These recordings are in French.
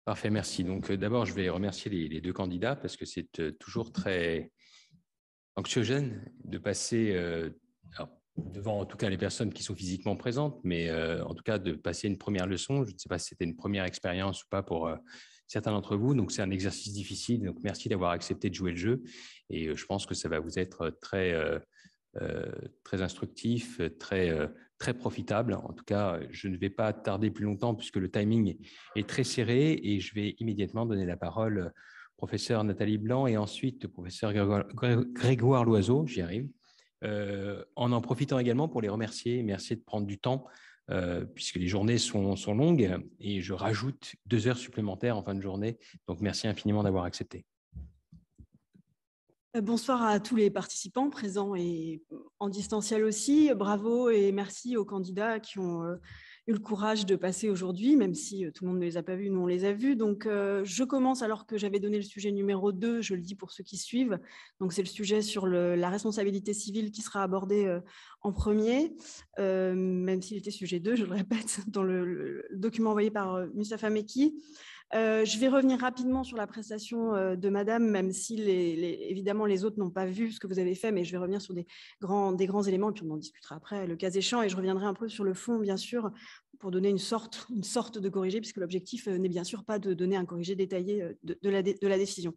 Parfait, merci. Donc, d'abord, je vais remercier les deux candidats parce que c'est toujours très anxiogène de passer, alors, devant en tout cas les personnes qui sont physiquement présentes, mais en tout cas de passer une première leçon. Je ne sais pas si c'était une première expérience ou pas pour certains d'entre vous. Donc, c'est un exercice difficile. Donc, merci d'avoir accepté de jouer le jeu. Et je pense que ça va vous être très instructif, très profitable. En tout cas, je ne vais pas tarder plus longtemps puisque le timing est très serré et je vais immédiatement donner la parole au professeur Nathalie Blanc et ensuite au professeur Grégoire Loiseau, j'y arrive, en profitant également pour les remercier. Merci de prendre du temps puisque les journées sont longues et je rajoute 2 heures supplémentaires en fin de journée. Donc, merci infiniment d'avoir accepté. Bonsoir à tous les participants présents et en distanciel aussi. Bravo et merci aux candidats qui ont eu le courage de passer aujourd'hui, même si tout le monde ne les a pas vus, nous on les a vus. Donc je commence alors que j'avais donné le sujet numéro 2, je le dis pour ceux qui suivent. Donc c'est le sujet sur la responsabilité civile qui sera abordé en premier, même s'il était sujet 2, je le répète, dans le document envoyé par Moustapha Mekki. Je vais revenir rapidement sur la prestation de Madame, même si évidemment les autres n'ont pas vu ce que vous avez fait, mais je vais revenir sur des grands éléments, et puis on en discutera après, le cas échéant, et je reviendrai un peu sur le fond, bien sûr, pour donner une sorte de corrigé, puisque l'objectif n'est bien sûr pas de donner un corrigé détaillé de la décision,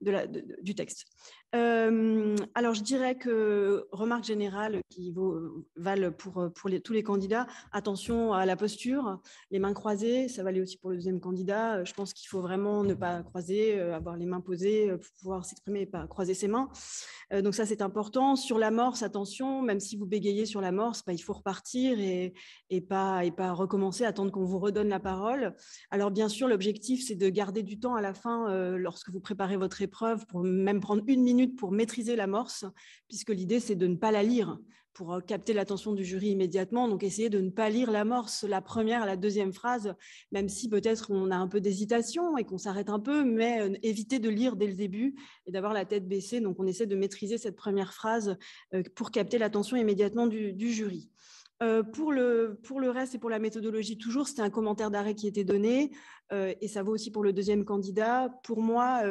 du texte. Alors, je dirais que, remarque générale qui valent pour tous les candidats, attention à la posture, les mains croisées, ça valait aussi pour le deuxième candidat. Je pense qu'il faut vraiment ne pas croiser, avoir les mains posées pour pouvoir s'exprimer et pas croiser ses mains. Donc ça, c'est important. Sur l'amorce, attention, même si vous bégayez sur l'amorce, il faut repartir et pas recommencer, attendre qu'on vous redonne la parole. Alors bien sûr, l'objectif, c'est de garder du temps à la fin lorsque vous préparez votre épreuve, pour même prendre 1 minute pour maîtriser l'amorce, puisque l'idée, c'est de ne pas la lire pour capter l'attention du jury immédiatement. Donc, essayez de ne pas lire l'amorce, la première à la deuxième phrase, même si peut-être on a un peu d'hésitation et qu'on s'arrête un peu, mais évitez de lire dès le début et d'avoir la tête baissée. Donc, on essaie de maîtriser cette première phrase pour capter l'attention immédiatement du jury. Pour le reste et pour la méthodologie, toujours, c'était un commentaire d'arrêt qui était donné et ça vaut aussi pour le deuxième candidat. Pour moi,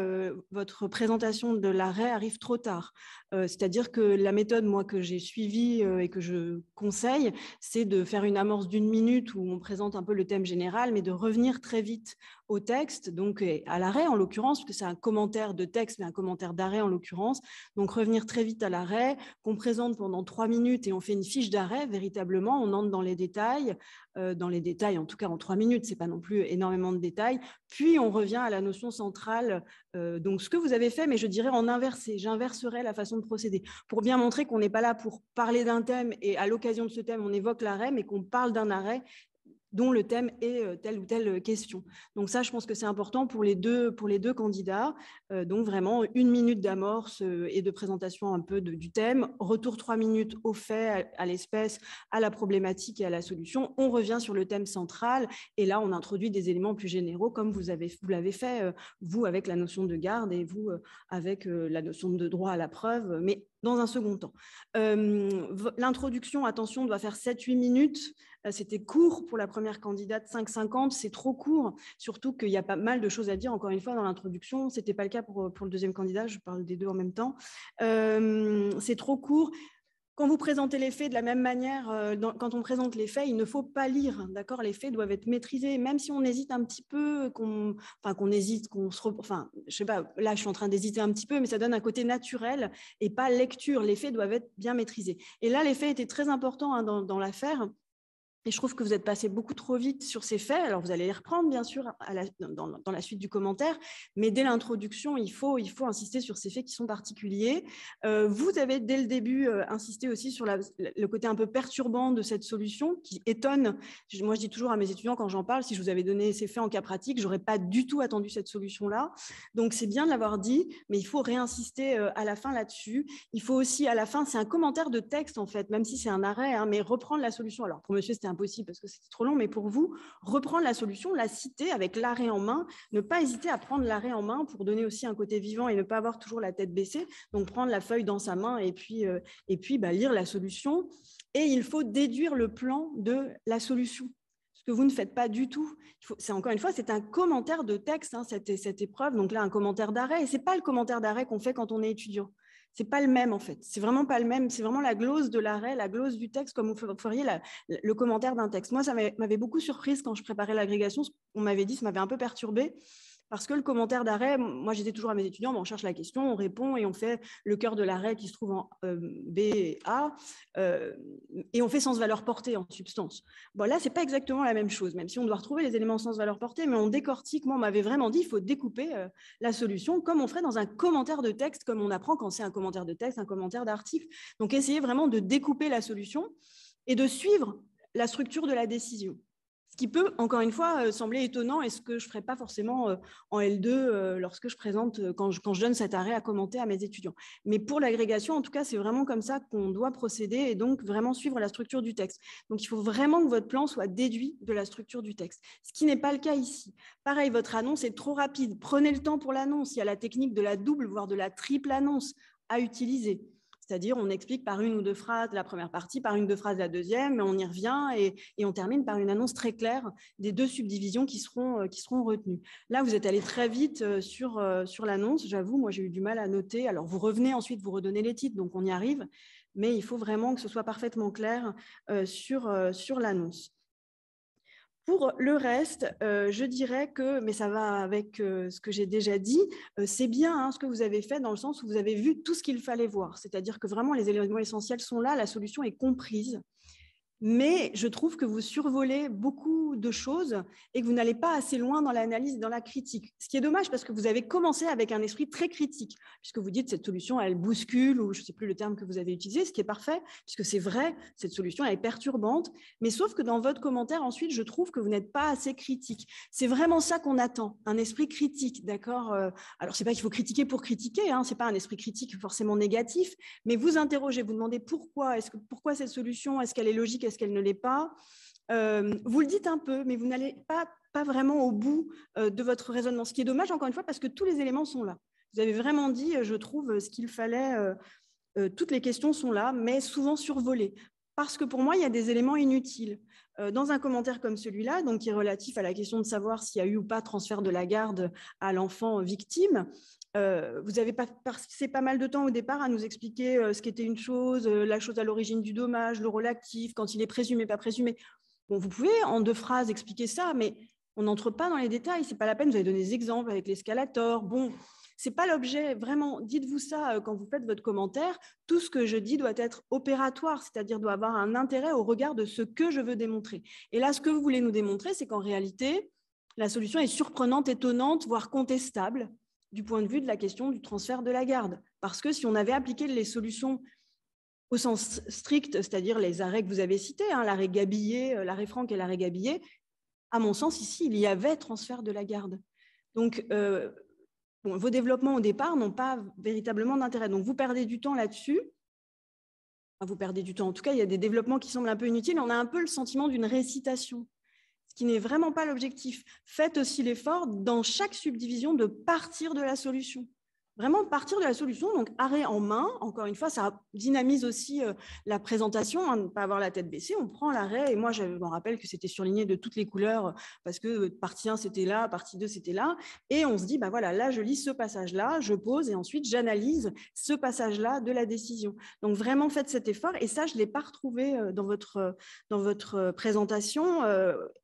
votre présentation de l'arrêt arrive trop tard. C'est-à-dire que la méthode, moi, que j'ai suivie et que je conseille, c'est de faire une amorce d'1 minute où on présente un peu le thème général, mais de revenir très vite au texte, donc à l'arrêt en l'occurrence, parce que c'est un commentaire de texte, mais un commentaire d'arrêt en l'occurrence. Donc revenir très vite à l'arrêt, qu'on présente pendant 3 minutes et on fait une fiche d'arrêt, véritablement, on entre dans les détails, en tout cas en 3 minutes, c'est pas non plus énormément de détails, puis on revient à la notion centrale, donc ce que vous avez fait, mais je dirais en inversé, j'inverserai la façon de procéder, pour bien montrer qu'on n'est pas là pour parler d'un thème et à l'occasion de ce thème, on évoque l'arrêt, mais qu'on parle d'un arrêt dont le thème est telle ou telle question. Donc ça, je pense que c'est important pour les deux candidats. Donc vraiment 1 minute d'amorce et de présentation un peu du thème, retour 3 minutes au fait, à l'espèce, à la problématique et à la solution. On revient sur le thème central et là, on introduit des éléments plus généraux comme vous l'avez fait, vous avec la notion de garde et vous avec la notion de droit à la preuve, mais dans un second temps. L'introduction, attention, doit faire 7-8 minutes. C'était court pour la première candidate, 5,50, c'est trop court, surtout qu'il y a pas mal de choses à dire, encore une fois, dans l'introduction. Ce n'était pas le cas pour le deuxième candidat, je parle des deux en même temps. C'est trop court. Quand vous présentez les faits de la même manière, quand on présente les faits, il ne faut pas lire, d'accord ? Les faits doivent être maîtrisés, même si on hésite un petit peu, je sais pas, là je suis en train d'hésiter un petit peu, mais ça donne un côté naturel et pas lecture. Les faits doivent être bien maîtrisés. Et là, les faits étaient très importants dans l'affaire. Et je trouve que vous êtes passé beaucoup trop vite sur ces faits. Alors, vous allez les reprendre, bien sûr, dans la suite du commentaire, mais dès l'introduction, il faut insister sur ces faits qui sont particuliers. Vous avez, dès le début, insisté aussi sur le côté un peu perturbant de cette solution qui étonne. Moi, je dis toujours à mes étudiants, quand j'en parle, si je vous avais donné ces faits en cas pratique, je n'aurais pas du tout attendu cette solution-là. Donc, c'est bien de l'avoir dit, mais il faut réinsister à la fin là-dessus. Il faut aussi, à la fin, c'est un commentaire de texte, en fait, même si c'est un arrêt, hein, mais reprendre la solution. Alors, pour monsieur, c'était impossible parce que c'était trop long, mais pour vous, reprendre la solution, la citer avec l'arrêt en main, ne pas hésiter à prendre l'arrêt en main pour donner aussi un côté vivant et ne pas avoir toujours la tête baissée, donc prendre la feuille dans sa main et puis lire la solution. Et il faut déduire le plan de la solution. Ce que vous ne faites pas du tout. C'est encore une fois, c'est un commentaire de texte, hein, cette épreuve. Donc là, un commentaire d'arrêt. Et ce n'est pas le commentaire d'arrêt qu'on fait quand on est étudiant. C'est pas le même en fait. C'est vraiment pas le même. C'est vraiment la glose de l'arrêt, la glose du texte, comme vous feriez le commentaire d'un texte. Moi, ça m'avait beaucoup surprise quand je préparais l'agrégation. On m'avait dit, ça m'avait un peu perturbée. Parce que le commentaire d'arrêt, moi j'étais toujours à mes étudiants, on cherche la question, on répond et on fait le cœur de l'arrêt qui se trouve en B et A, et on fait sens valeur portée en substance. Bon, là, c'est pas exactement la même chose, même si on doit retrouver les éléments sens valeur portée, mais on décortique. Moi, on m'avait vraiment dit, il faut découper la solution comme on ferait dans un commentaire de texte, comme on apprend quand c'est un commentaire de texte, un commentaire d'article. Donc, essayez vraiment de découper la solution et de suivre la structure de la décision. Ce qui peut, encore une fois, sembler étonnant et ce que je ne ferai pas forcément en L2 lorsque je présente, quand je donne cet arrêt à commenter à mes étudiants. Mais pour l'agrégation, en tout cas, c'est vraiment comme ça qu'on doit procéder et donc vraiment suivre la structure du texte. Donc, il faut vraiment que votre plan soit déduit de la structure du texte, ce qui n'est pas le cas ici. Pareil, votre annonce est trop rapide. Prenez le temps pour l'annonce. Il y a la technique de la double, voire de la triple annonce à utiliser. C'est-à-dire, on explique par une ou deux phrases la première partie, par une ou deux phrases la deuxième, mais on y revient et on termine par une annonce très claire des deux subdivisions qui seront retenues. Là, vous êtes allé très vite sur l'annonce. J'avoue, moi, j'ai eu du mal à noter. Alors, vous revenez ensuite, vous redonnez les titres, donc on y arrive. Mais il faut vraiment que ce soit parfaitement clair sur l'annonce. Pour le reste, je dirais que, mais ça va avec ce que j'ai déjà dit, c'est bien hein, ce que vous avez fait dans le sens où vous avez vu tout ce qu'il fallait voir. C'est-à-dire que vraiment, les éléments essentiels sont là, la solution est comprise. Mais je trouve que vous survolez beaucoup de choses et que vous n'allez pas assez loin dans l'analyse, dans la critique. Ce qui est dommage parce que vous avez commencé avec un esprit très critique, puisque vous dites cette solution, elle bouscule, ou je ne sais plus le terme que vous avez utilisé, ce qui est parfait, puisque c'est vrai, cette solution, elle est perturbante. Mais sauf que dans votre commentaire, ensuite, je trouve que vous n'êtes pas assez critique. C'est vraiment ça qu'on attend, un esprit critique, d'accord ? Alors, ce n'est pas qu'il faut critiquer pour critiquer, hein, ce n'est pas un esprit critique forcément négatif, mais vous interrogez, vous demandez pourquoi cette solution, est-ce qu'elle est logique, est-ce qu'elle ne l'est pas. Vous le dites un peu, mais vous n'allez pas vraiment au bout de votre raisonnement. Ce qui est dommage, encore une fois, parce que tous les éléments sont là. Vous avez vraiment dit, je trouve, ce qu'il fallait. Toutes les questions sont là, mais souvent survolées. Parce que pour moi, il y a des éléments inutiles. Dans un commentaire comme celui-là, donc qui est relatif à la question de savoir s'il y a eu ou pas transfert de la garde à l'enfant victime, vous avez passé pas mal de temps au départ à nous expliquer ce qu'était une chose, la chose à l'origine du dommage, le rôle actif, quand il est présumé, pas présumé. Bon, vous pouvez en 2 phrases expliquer ça, mais on n'entre pas dans les détails. C'est pas la peine. Vous avez donné des exemples avec l'escalator. Bon, c'est pas l'objet. Vraiment, dites-vous ça quand vous faites votre commentaire. Tout ce que je dis doit être opératoire, c'est-à-dire doit avoir un intérêt au regard de ce que je veux démontrer. Et là, ce que vous voulez nous démontrer, c'est qu'en réalité, la solution est surprenante, étonnante, voire contestable du point de vue de la question du transfert de la garde. Parce que si on avait appliqué les solutions au sens strict, c'est-à-dire les arrêts que vous avez cités, hein, l'arrêt Gabillet, l'arrêt Franck et l'arrêt Gabillet, à mon sens, ici, il y avait transfert de la garde. Donc, vos développements au départ n'ont pas véritablement d'intérêt. Donc, vous perdez du temps là-dessus. Enfin, vous perdez du temps. En tout cas, il y a des développements qui semblent un peu inutiles. On a un peu le sentiment d'une récitation, ce qui n'est vraiment pas l'objectif. Faites aussi l'effort, dans chaque subdivision, de partir de la solution. Vraiment partir de la solution, donc arrêt en main, encore une fois, ça dynamise aussi la présentation, hein, ne pas avoir la tête baissée, on prend l'arrêt, et moi je me rappelle que c'était surligné de toutes les couleurs, parce que partie 1 c'était là, partie 2 c'était là, et on se dit, bah voilà, là je lis ce passage-là, je pose, et ensuite j'analyse ce passage-là de la décision. Donc vraiment faites cet effort, et ça je ne l'ai pas retrouvé dans votre présentation,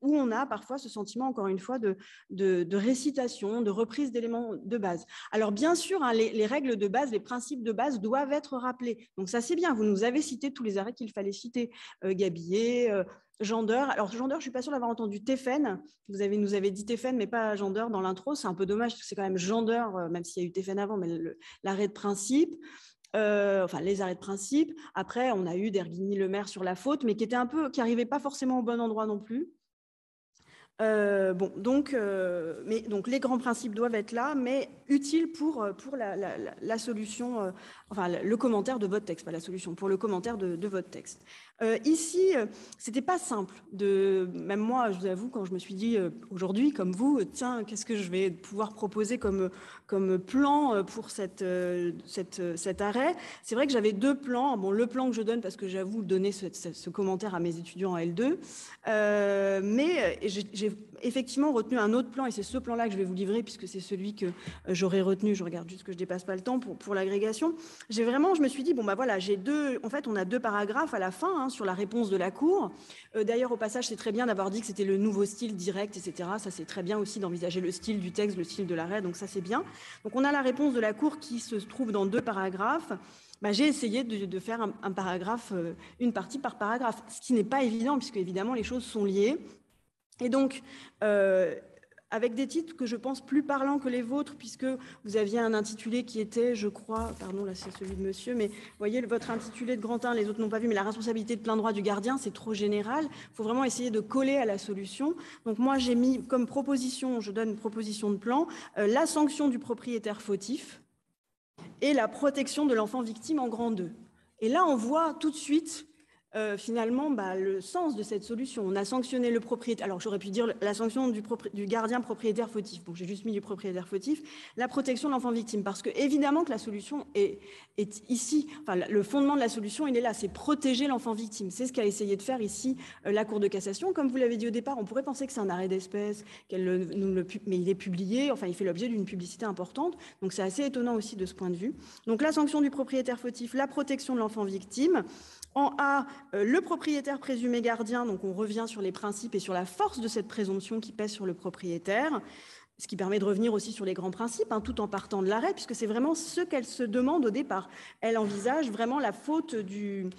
où on a parfois ce sentiment, encore une fois, de récitation, de reprise d'éléments de base. Alors bien sûr, les règles de base, les principes de base doivent être rappelés. Donc ça, c'est bien. Vous nous avez cité tous les arrêts qu'il fallait citer. Gabillet, Gender. Alors, Gender, je ne suis pas sûre d'avoir entendu Téphaine. Vous nous avez dit Téphaine, mais pas Gender dans l'intro. C'est un peu dommage, parce que c'est quand même Gender, même s'il y a eu Téphaine avant, mais l'arrêt de principe. Enfin, les arrêts de principe. Après, on a eu d'Erguigny-Le Maire sur la faute, mais qui n'arrivait pas forcément au bon endroit non plus. Donc les grands principes doivent être là, mais utiles pour la solution, enfin le commentaire de votre texte, pas la solution, pour le commentaire de votre texte. Ici, c'était pas simple. Même moi, je vous avoue, quand je me suis dit aujourd'hui, comme vous, tiens, qu'est-ce que je vais pouvoir proposer comme plan pour cet arrêt? C'est vrai que j'avais 2 plans. Bon, le plan que je donne, parce que j'avoue donner ce commentaire à mes étudiants en L2, mais j'ai effectivement retenu un autre plan, et c'est ce plan-là que je vais vous livrer, puisque c'est celui que j'aurais retenu. Je regarde juste que je dépasse pas le temps pour l'agrégation. Je me suis dit, bon, bah voilà, en fait, on a 2 paragraphes à la fin, hein, sur la réponse de la Cour. D'ailleurs, au passage, c'est très bien d'avoir dit que c'était le nouveau style direct, etc. Ça, c'est très bien aussi d'envisager le style du texte, le style de l'arrêt, donc ça, c'est bien. Donc, on a la réponse de la Cour qui se trouve dans 2 paragraphes. Bah, j'ai essayé de faire un paragraphe, une partie par paragraphe, ce qui n'est pas évident, puisque évidemment, les choses sont liées. Et donc, avec des titres que je pense plus parlants que les vôtres, puisque vous aviez un intitulé qui était, je crois, pardon, là c'est celui de monsieur, mais vous voyez, votre intitulé de Grantin, les autres n'ont pas vu, mais la responsabilité de plein droit du gardien, c'est trop général. Il faut vraiment essayer de coller à la solution. Donc moi, j'ai mis comme proposition, je donne une proposition de plan, la sanction du propriétaire fautif et la protection de l'enfant victime en grand 2. Et là, on voit tout de suite finalement le sens de cette solution. On a sanctionné le propriétaire. Alors j'aurais pu dire la sanction du gardien propriétaire fautif. Bon, j'ai juste mis du propriétaire fautif. La protection de l'enfant victime, parce que évidemment que la solution est ici. Enfin, le fondement de la solution, il est là, c'est protéger l'enfant victime. C'est ce qu'a essayé de faire ici la Cour de cassation. Comme vous l'avez dit au départ, on pourrait penser que c'est un arrêt d'espèce, mais il est publié. Enfin, il fait l'objet d'une publicité importante. Donc c'est assez étonnant aussi de ce point de vue. Donc la sanction du propriétaire fautif, la protection de l'enfant victime. En A, le propriétaire présumé gardien, donc on revient sur les principes et sur la force de cette présomption qui pèse sur le propriétaire, ce qui permet de revenir aussi sur les grands principes, hein, tout en partant de l'arrêt, puisque c'est vraiment ce qu'elle se demande au départ. Elle envisage vraiment la faute du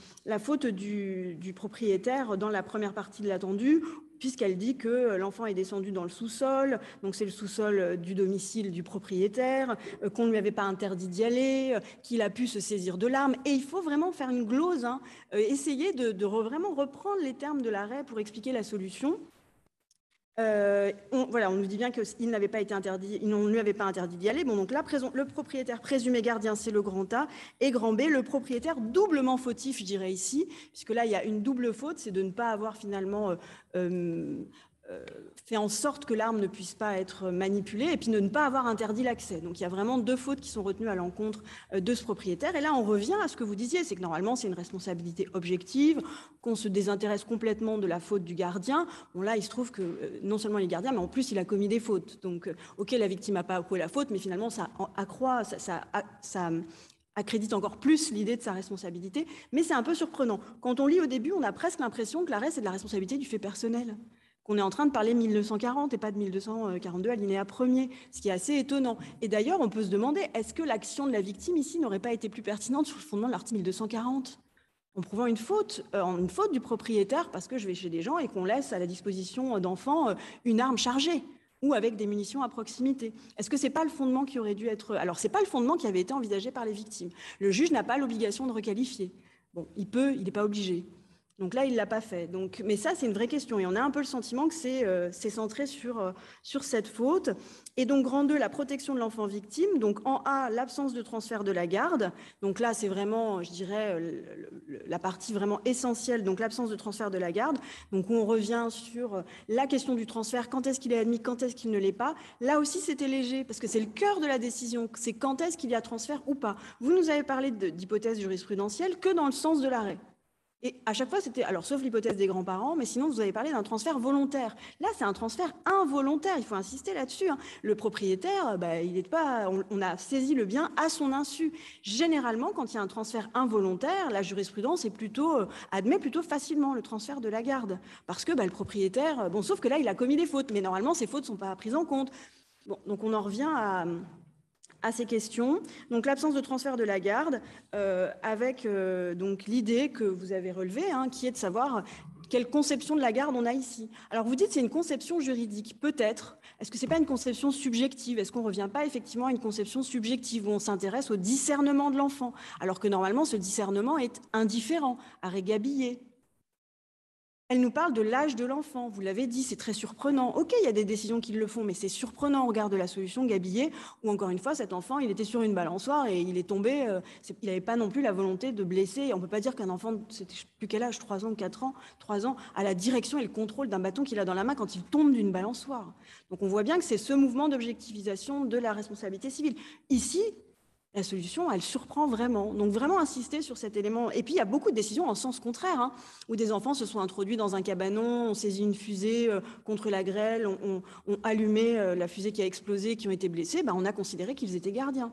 propriétaire dans la première partie de l'attendu, puisqu'elle dit que l'enfant est descendu dans le sous-sol, donc c'est le sous-sol du domicile du propriétaire, qu'on ne lui avait pas interdit d'y aller, qu'il a pu se saisir de l'arme. Et il faut vraiment faire une glose, hein, essayer de vraiment reprendre les termes de l'arrêt pour expliquer la solution. On nous dit bien qu'il n'avait pas été interdit, il ne lui avait pas interdit d'y aller. Bon, donc là, le propriétaire présumé gardien, c'est le grand A, et grand B, le propriétaire doublement fautif, je dirais ici, puisque là, il y a une double faute, c'est de ne pas avoir finalement fait en sorte que l'arme ne puisse pas être manipulée, et puis de ne pas avoir interdit l'accès. Donc il y a vraiment 2 fautes qui sont retenues à l'encontre de ce propriétaire. Et là, on revient à ce que vous disiez, c'est que normalement, c'est une responsabilité objective, qu'on se désintéresse complètement de la faute du gardien. Bon, là, il se trouve que non seulement il est gardien, mais en plus, il a commis des fautes. Donc, ok, la victime n'a pas avoué la faute, mais finalement, ça accroît, ça accrédite encore plus l'idée de sa responsabilité. Mais c'est un peu surprenant. Quand on lit au début, on a presque l'impression que l'arrêt, c'est de la responsabilité du fait personnel, qu'on est en train de parler de 1940 et pas de 1242 alinéa 1er, ce qui est assez étonnant. Et d'ailleurs, on peut se demander, est-ce que l'action de la victime ici n'aurait pas été plus pertinente sur le fondement de l'article 1240 ? En prouvant une faute du propriétaire parce que je vais chez des gens et qu'on laisse à la disposition d'enfants une arme chargée ou avec des munitions à proximité. Est-ce que ce n'est pas le fondement qui aurait dû être... Alors, ce n'est pas le fondement qui avait été envisagé par les victimes. Le juge n'a pas l'obligation de requalifier. Bon, il peut, il n'est pas obligé. Donc là, il ne l'a pas fait. Donc, mais ça, c'est une vraie question. Et on a un peu le sentiment que c'est centré sur cette faute. Et donc, grand 2, la protection de l'enfant victime. Donc, en A, l'absence de transfert de la garde. Donc là, c'est vraiment, je dirais, la partie vraiment essentielle. Donc, l'absence de transfert de la garde. Donc, on revient sur la question du transfert. Quand est-ce qu'il est admis? Quand est-ce qu'il ne l'est pas? Là aussi, c'était léger parce que c'est le cœur de la décision. C'est quand est-ce qu'il y a transfert ou pas. Vous nous avez parlé d'hypothèse jurisprudentielle que dans le sens de l'arrêt. Et à chaque fois, c'était, alors sauf l'hypothèse des grands-parents, mais sinon, vous avez parlé d'un transfert volontaire. Là, c'est un transfert involontaire, il faut insister là-dessus, hein. Le propriétaire, il n'est pas, on a saisi le bien à son insu. Généralement, quand il y a un transfert involontaire, la jurisprudence admet plutôt facilement le transfert de la garde. Parce que le propriétaire, bon, sauf que là, il a commis des fautes, mais normalement, ces fautes ne sont pas prises en compte. Bon, donc on en revient à ces questions. Donc l'absence de transfert de la garde avec donc l'idée que vous avez relevée, hein, qui est de savoir quelle conception de la garde on a ici. Alors vous dites c'est une conception juridique, peut-être. Est-ce que c'est pas une conception subjective? Est-ce qu'on ne revient pas effectivement à une conception subjective où on s'intéresse au discernement de l'enfant, alors que normalement ce discernement est indifférent, à régabiller? Elle nous parle de l'âge de l'enfant. Vous l'avez dit, c'est très surprenant. OK, il y a des décisions qui le font, mais c'est surprenant au regard de la solution Gabillet, où encore une fois, cet enfant, il était sur une balançoire et il est tombé. Il n'avait pas non plus la volonté de blesser. On ne peut pas dire qu'un enfant, c'était plus quel âge, 3 ans, 4 ans, 3 ans, a la direction et le contrôle d'un bâton qu'il a dans la main quand il tombe d'une balançoire. Donc on voit bien que c'est ce mouvement d'objectivisation de la responsabilité civile. Ici, la solution, elle surprend vraiment. Donc, vraiment insister sur cet élément. Et puis, il y a beaucoup de décisions en sens contraire, hein, où des enfants se sont introduits dans un cabanon, ont saisi une fusée contre la grêle, ont allumé la fusée qui a explosé, qui ont été blessés. On a considéré qu'ils étaient gardiens.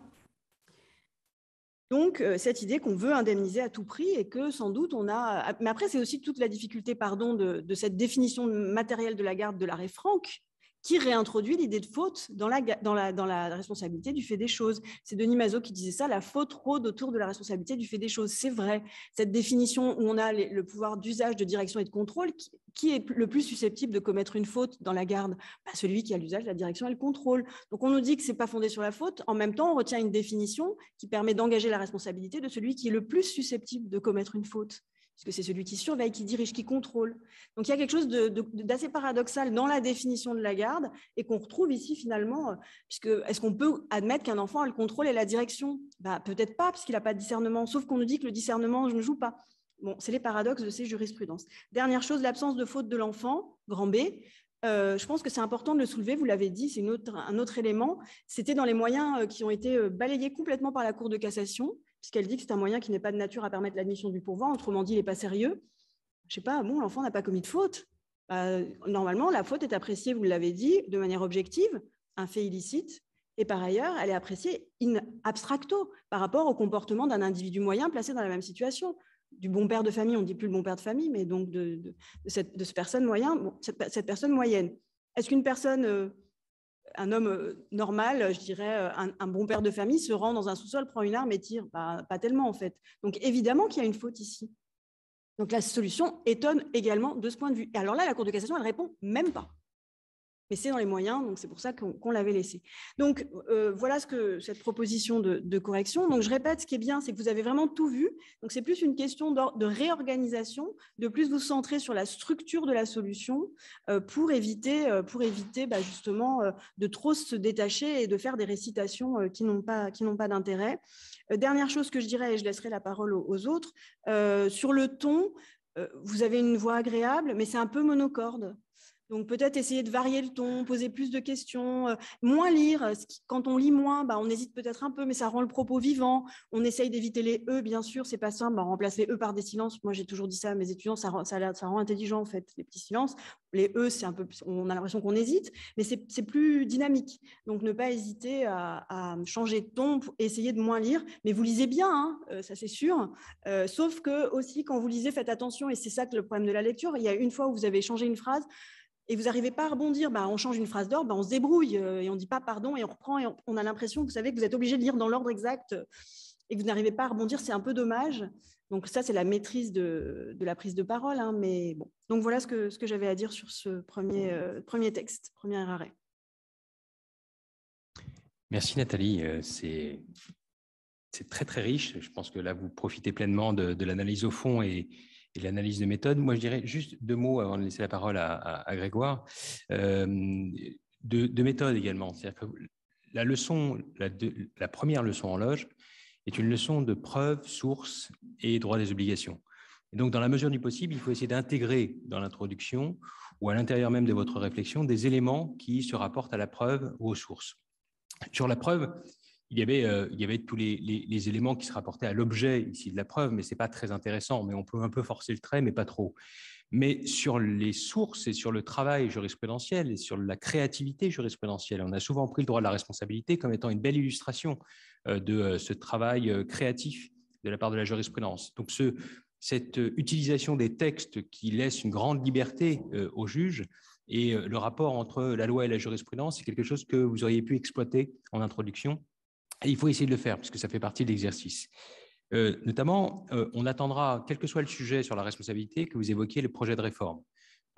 Donc, cette idée qu'on veut indemniser à tout prix et que, sans doute, on a... Mais après, c'est aussi toute la difficulté, de cette définition matérielle de la garde de l'arrêt Franck, qui réintroduit l'idée de faute dans la responsabilité du fait des choses. C'est Denis Mazot qui disait ça, la faute rôde autour de la responsabilité du fait des choses. C'est vrai. Cette définition où on a le pouvoir d'usage, de direction et de contrôle, qui est le plus susceptible de commettre une faute dans la garde? Celui qui a l'usage, la direction et le contrôle. Donc on nous dit que ce n'est pas fondé sur la faute. En même temps, on retient une définition qui permet d'engager la responsabilité de celui qui est le plus susceptible de commettre une faute, puisque c'est celui qui surveille, qui dirige, qui contrôle. Donc il y a quelque chose d'assez paradoxal dans la définition de la garde et qu'on retrouve ici finalement, puisque est-ce qu'on peut admettre qu'un enfant a le contrôle et la direction? Peut-être pas, puisqu'il n'a pas de discernement, sauf qu'on nous dit que le discernement ne joue pas. Bon, c'est les paradoxes de ces jurisprudences. Dernière chose, l'absence de faute de l'enfant, grand B. Je pense que c'est important de le soulever, vous l'avez dit, c'est un autre élément. C'était dans les moyens qui ont été balayés complètement par la Cour de cassation, puisqu'elle dit que c'est un moyen qui n'est pas de nature à permettre l'admission du pourvoi, autrement dit, il n'est pas sérieux. Je ne sais pas, bon, l'enfant n'a pas commis de faute. Normalement, la faute est appréciée, vous l'avez dit, de manière objective, un fait illicite, et par ailleurs, elle est appréciée in abstracto par rapport au comportement d'un individu moyen placé dans la même situation. Du bon père de famille, on ne dit plus le bon père de famille, mais donc de cette personne moyenne, cette personne moyenne. Est-ce qu'une personne, un homme normal, je dirais, un bon père de famille, se rend dans un sous-sol, prend une arme et tire? Pas tellement, en fait. Donc, évidemment qu'il y a une faute ici. Donc, la solution étonne également de ce point de vue. Et alors là, la Cour de cassation, elle répond même pas. Mais c'est dans les moyens, donc c'est pour ça qu'on l'avait laissé. Donc, voilà cette proposition de correction. Donc, je répète, ce qui est bien, c'est que vous avez vraiment tout vu. Donc, c'est plus une question de réorganisation, de plus vous centrer sur la structure de la solution pour éviter justement de trop se détacher et de faire des récitations qui n'ont pas d'intérêt. Dernière chose que je dirais, et je laisserai la parole aux autres, sur le ton, vous avez une voix agréable, mais c'est un peu monocorde. Donc, peut-être essayer de varier le ton, poser plus de questions, moins lire. Quand on lit moins, on hésite peut-être un peu, mais ça rend le propos vivant. On essaye d'éviter les « e », bien sûr, c'est pas simple. On remplace les « e » par des silences. Moi, j'ai toujours dit ça à mes étudiants, ça rend intelligent, en fait, les petits silences. Les « e », c'est un peu, on a l'impression qu'on hésite, mais c'est plus dynamique. Donc, ne pas hésiter à changer de ton, essayer de moins lire. Mais vous lisez bien, hein, ça c'est sûr. Sauf que, aussi, quand vous lisez, faites attention, et c'est ça que le problème de la lecture. Il y a une fois où vous avez changé une phrase, et vous n'arrivez pas à rebondir, on change une phrase d'ordre, on se débrouille et on ne dit pas pardon et on reprend et on a l'impression, vous savez, que vous êtes obligé de lire dans l'ordre exact et que vous n'arrivez pas à rebondir, c'est un peu dommage. Donc ça, c'est la maîtrise de la prise de parole. Hein, mais bon. Donc voilà ce que j'avais à dire sur ce premier texte, premier arrêt. Merci Nathalie, c'est très très riche. Je pense que là, vous profitez pleinement de l'analyse au fond et l'analyse de méthode. Moi, je dirais juste 2 mots avant de laisser la parole à Grégoire. De méthode également. C'est-à-dire que la première leçon en loge est une leçon de preuve, source et droit des obligations. Et donc, dans la mesure du possible, il faut essayer d'intégrer dans l'introduction ou à l'intérieur même de votre réflexion des éléments qui se rapportent à la preuve ou aux sources. Sur la preuve, il y avait tous les éléments qui se rapportaient à l'objet ici de la preuve, mais ce n'est pas très intéressant, mais on peut un peu forcer le trait, mais pas trop. Mais sur les sources et sur le travail jurisprudentiel et sur la créativité jurisprudentielle, on a souvent pris le droit de la responsabilité comme étant une belle illustration de ce travail créatif de la part de la jurisprudence. Donc cette utilisation des textes qui laisse une grande liberté aux juges et le rapport entre la loi et la jurisprudence, c'est quelque chose que vous auriez pu exploiter en introduction. Et il faut essayer de le faire, puisque ça fait partie de l'exercice. Notamment, on attendra, quel que soit le sujet sur la responsabilité, que vous évoquiez le projet de réforme.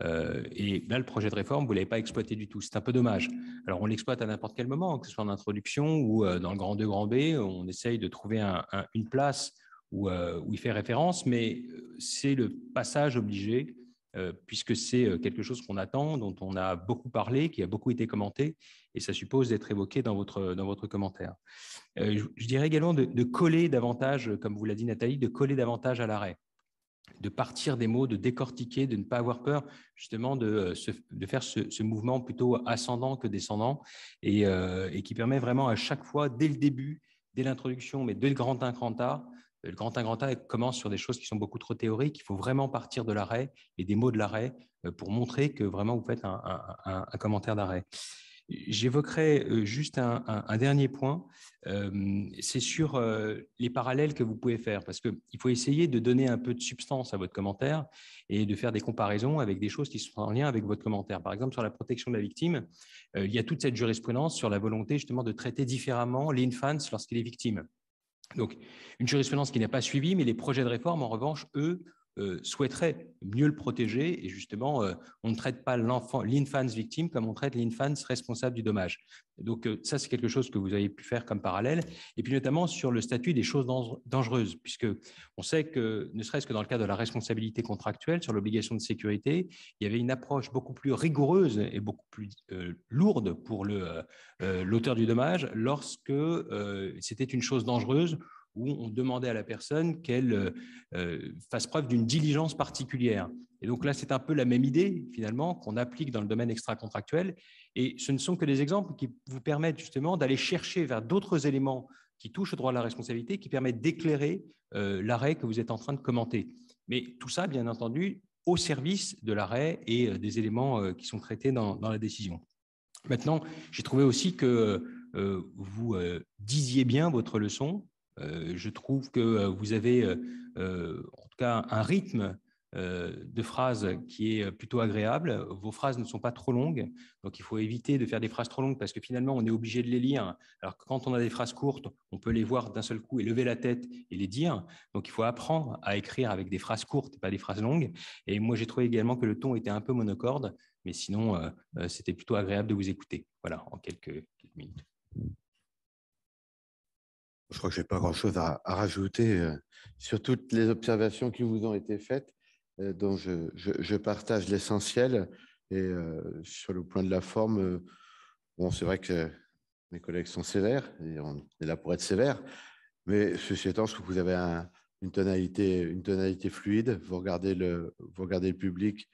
Et là, le projet de réforme, vous ne l'avez pas exploité du tout. C'est un peu dommage. Alors, on l'exploite à n'importe quel moment, que ce soit en introduction ou dans le grand 2, grand B. On essaye de trouver une place où il fait référence, mais c'est le passage obligé puisque c'est quelque chose qu'on attend, dont on a beaucoup parlé, qui a beaucoup été commenté, et ça suppose d'être évoqué dans votre commentaire. Je dirais également de coller davantage, comme vous l'a dit Nathalie, de coller davantage à l'arrêt, de partir des mots, de décortiquer, de ne pas avoir peur justement de faire ce mouvement plutôt ascendant que descendant et qui permet vraiment à chaque fois, dès le début, dès l'introduction, mais dès le grand 1 grand A, le grand 1 grand A commence sur des choses qui sont beaucoup trop théoriques. Il faut vraiment partir de l'arrêt et des mots de l'arrêt pour montrer que vraiment vous faites un commentaire d'arrêt. J'évoquerai juste un dernier point, c'est sur les parallèles que vous pouvez faire, parce qu'il faut essayer de donner un peu de substance à votre commentaire et de faire des comparaisons avec des choses qui sont en lien avec votre commentaire. Par exemple, sur la protection de la victime, il y a toute cette jurisprudence sur la volonté justement de traiter différemment l'infant lorsqu'il est victime. Donc, une jurisprudence qui n'est pas suivie, mais les projets de réforme, en revanche, eux, souhaiteraient mieux le protéger et justement, on ne traite pas l'infant victime comme on traite l'infant responsable du dommage. Donc, ça, c'est quelque chose que vous avez pu faire comme parallèle. Et puis, notamment sur le statut des choses dangereuses, puisque on sait que, ne serait-ce que dans le cadre de la responsabilité contractuelle sur l'obligation de sécurité, il y avait une approche beaucoup plus rigoureuse et beaucoup plus lourde pour l'auteur du dommage lorsque c'était une chose dangereuse où on demandait à la personne qu'elle fasse preuve d'une diligence particulière. Et donc là, c'est un peu la même idée, finalement, qu'on applique dans le domaine extra-contractuel. Et ce ne sont que des exemples qui vous permettent justement d'aller chercher vers d'autres éléments qui touchent au droit de la responsabilité, qui permettent d'éclairer l'arrêt que vous êtes en train de commenter. Mais tout ça, bien entendu, au service de l'arrêt et des éléments qui sont traités dans la décision. Maintenant, j'ai trouvé aussi que vous disiez bien votre leçon. Je trouve que vous avez en tout cas un rythme de phrases qui est plutôt agréable. Vos phrases ne sont pas trop longues, donc il faut éviter de faire des phrases trop longues parce que finalement on est obligé de les lire. Alors que quand on a des phrases courtes, on peut les voir d'un seul coup et lever la tête et les dire. Donc il faut apprendre à écrire avec des phrases courtes, pas des phrases longues. Et moi j'ai trouvé également que le ton était un peu monocorde, mais sinon c'était plutôt agréable de vous écouter. Voilà, en quelques minutes. Je crois que je n'ai pas grand-chose à rajouter sur toutes les observations qui vous ont été faites, dont je partage l'essentiel. Et sur le point de la forme, bon, c'est vrai que mes collègues sont sévères, et on est là pour être sévère, mais ceci étant, je trouve que vous avez une tonalité fluide. Vous regardez le public,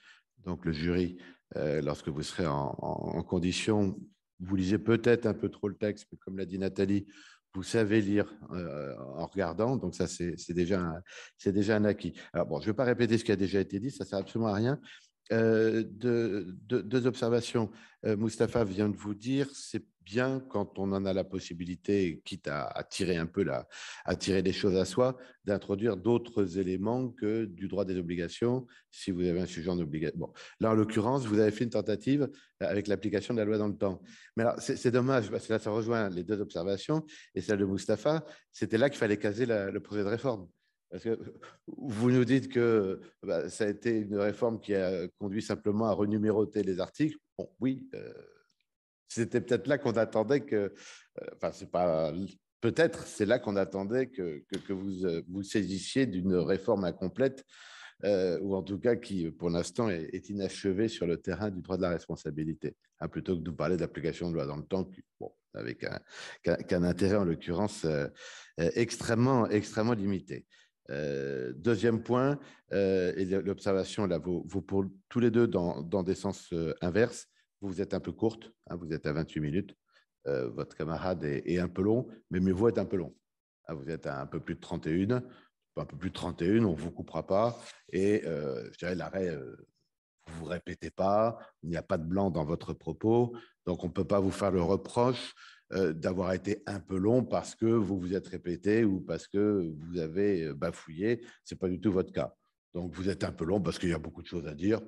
donc le jury, lorsque vous serez en condition. Vous lisez peut-être un peu trop le texte, mais comme l'a dit Nathalie, vous savez lire en regardant, donc ça, c'est déjà un acquis. Alors bon, je ne vais pas répéter ce qui a déjà été dit, ça ne sert absolument à rien. Deux observations. Mustapha vient de vous dire, c'est bien quand on en a la possibilité, quitte à tirer un peu à tirer des choses à soi, d'introduire d'autres éléments que du droit des obligations, si vous avez un sujet en obligation. Bon, là, en l'occurrence, vous avez fait une tentative avec l'application de la loi dans le temps. Mais alors, c'est dommage, parce que là, ça rejoint les deux observations, et celle de Mustapha, c'était là qu'il fallait caser le projet de réforme. Parce que vous nous dites que ça a été une réforme qui a conduit simplement à renuméroter les articles. Bon, oui, c'était peut-être là qu'on attendait que, enfin, c'est pas peut-être, c'est là qu'on attendait que vous saisissiez d'une réforme incomplète, ou en tout cas qui, pour l'instant, est inachevée sur le terrain du droit de la responsabilité, hein, plutôt que de parler d'application de loi dans le temps, bon, avec qu'un intérêt, en l'occurrence, extrêmement limité. Deuxième point, et l'observation là vaut pour tous les deux dans des sens inverses. Vous êtes un peu courte, hein, vous êtes à 28 minutes. Votre camarade est un peu long, mais mieux vaut être un peu long. Hein, vous êtes à un peu plus de 31, un peu plus de 31, on ne vous coupera pas. Et je dirais l'arrêt, vous ne répétez pas, il n'y a pas de blanc dans votre propos, donc on ne peut pas vous faire le reproche d'avoir été un peu long parce que vous vous êtes répété ou parce que vous avez bafouillé. Ce n'est pas du tout votre cas. Donc, vous êtes un peu long parce qu'il y a beaucoup de choses à dire.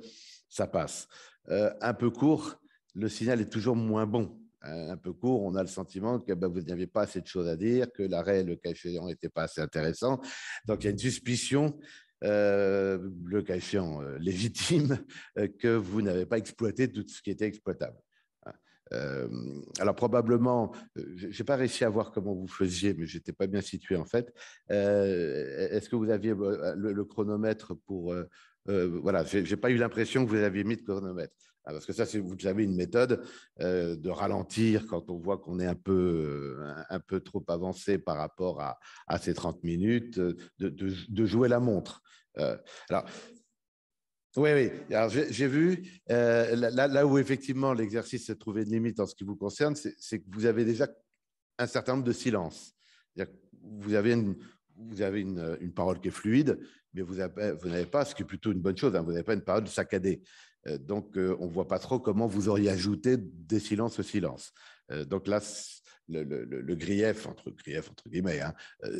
Ça passe. Un peu court, le signal est toujours moins bon. Un peu court, on a le sentiment que vous n'aviez pas assez de choses à dire, que l'arrêt, le cas échéant, n'était pas assez intéressant. Donc, il y a une suspicion, le cas échéant légitime, que vous n'avez pas exploité tout ce qui était exploitable. Alors probablement, je n'ai pas réussi à voir comment vous faisiez, mais je n'étais pas bien situé en fait. Est-ce que vous aviez le chronomètre pour voilà, je n'ai pas eu l'impression que vous aviez mis de chronomètre. Parce que ça, vous avez une méthode de ralentir quand on voit qu'on est un peu trop avancé par rapport à ces 30 minutes, de jouer la montre. Alors, oui, oui. Alors, j'ai vu, là où effectivement l'exercice s'est trouvé une limite en ce qui vous concerne, c'est que vous avez déjà un certain nombre de silences. Vous avez une parole qui est fluide, mais vous n'avez pas, ce qui est plutôt une bonne chose, hein, vous n'avez pas une parole saccadée. Donc, on ne voit pas trop comment vous auriez ajouté des silences au silence. Donc là, le grief, entre guillemets, hein,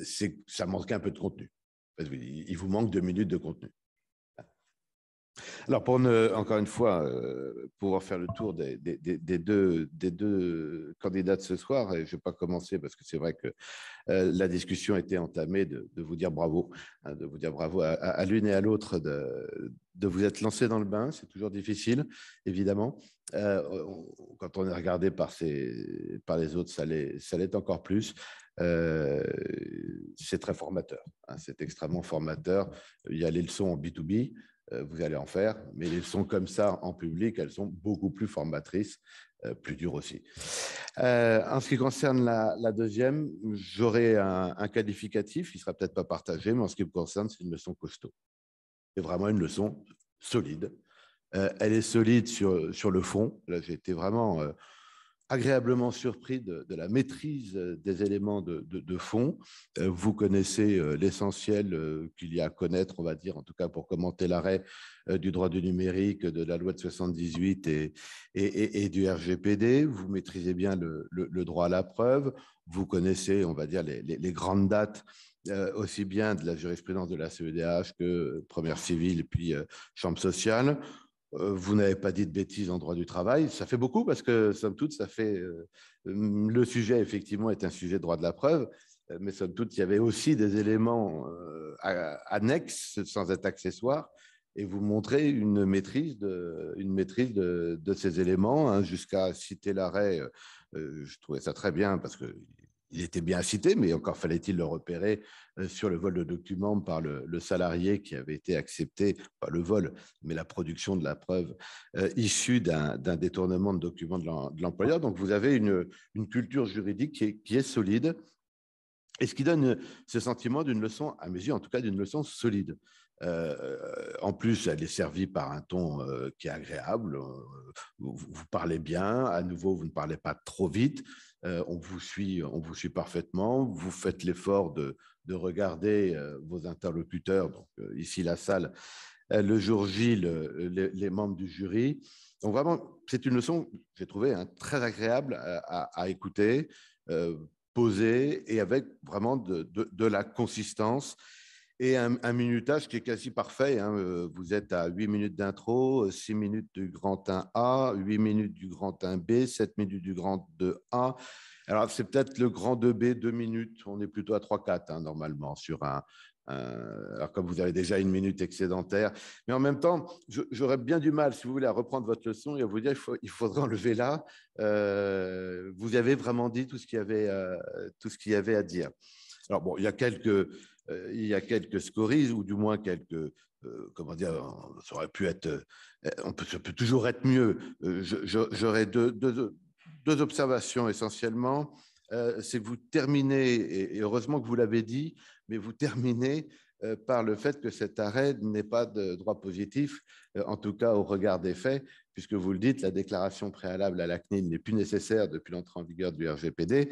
c'est que ça manque un peu de contenu. Il vous manque 2 minutes de contenu. Alors, pour encore une fois, pouvoir faire le tour des deux candidats de ce soir, et je ne vais pas commencer parce que c'est vrai que la discussion était entamée de vous dire bravo, hein, de vous dire bravo à l'une et à l'autre de vous être lancés dans le bain. C'est toujours difficile, évidemment. Quand on est regardé par les autres, ça l'est encore plus. C'est très formateur, hein, c'est extrêmement formateur. Il y a les leçons en B2B, vous allez en faire, mais les leçons comme ça en public, elles sont beaucoup plus formatrices, plus dures aussi. En ce qui concerne la deuxième, j'aurai un qualificatif, il ne sera peut-être pas partagé, mais en ce qui me concerne, c'est une leçon costaud. C'est vraiment une leçon solide. Elle est solide sur le fond. Là, j'ai été vraiment agréablement surpris de la maîtrise des éléments de fond. Vous connaissez l'essentiel qu'il y a à connaître, on va dire, en tout cas pour commenter l'arrêt du droit du numérique, de la loi de 78 et du RGPD. Vous maîtrisez bien le droit à la preuve. Vous connaissez, on va dire, les grandes dates, aussi bien de la jurisprudence de la CEDH que première civile et puis chambre sociale. Vous n'avez pas dit de bêtises en droit du travail. Ça fait beaucoup parce que, somme toute, ça fait… le sujet, effectivement, est un sujet de droit de la preuve, mais somme toute, il y avait aussi des éléments annexes, sans être accessoires, et vous montrez une maîtrise de ces éléments, hein, jusqu'à citer l'arrêt. Je trouvais ça très bien parce que il était bien cité, mais encore fallait-il le repérer sur le vol de documents par le salarié qui avait été accepté, pas le vol, mais la production de la preuve issue d'un détournement de documents de l'employeur. Donc, vous avez une culture juridique qui est solide, et ce qui donne ce sentiment d'une leçon, à mes yeux en tout cas, d'une leçon solide. En plus, elle est servie par un ton qui est agréable. Vous parlez bien. À nouveau, vous ne parlez pas trop vite. On vous suit parfaitement. Vous faites l'effort de regarder vos interlocuteurs, donc ici la salle, le jour J, les membres du jury. Donc vraiment, c'est une leçon, j'ai trouvé, hein, très agréable à écouter, posée et avec vraiment de la consistance. Et un minutage qui est quasi parfait, hein. Vous êtes à 8 minutes d'intro, 6 minutes du grand 1A, 8 minutes du grand 1B, 7 minutes du grand 2A. Alors, c'est peut-être le grand 2B, 2 minutes. On est plutôt à 3-4, hein, normalement, sur alors, comme vous avez déjà 1 minute excédentaire. Mais en même temps, j'aurais bien du mal, si vous voulez, à reprendre votre leçon et à vous dire il faudrait enlever là. Vous avez vraiment dit tout ce qu'il y avait à dire. Alors, bon, il y a quelques scories, ou du moins quelques, comment dire, ça aurait pu être, ça peut toujours être mieux. J'aurais deux observations essentiellement. C'est que vous terminez, et heureusement que vous l'avez dit, mais vous terminez par le fait que cet arrêt n'est pas de droit positif, en tout cas au regard des faits, puisque vous le dites, la déclaration préalable à la CNIL n'est plus nécessaire depuis l'entrée en vigueur du RGPD.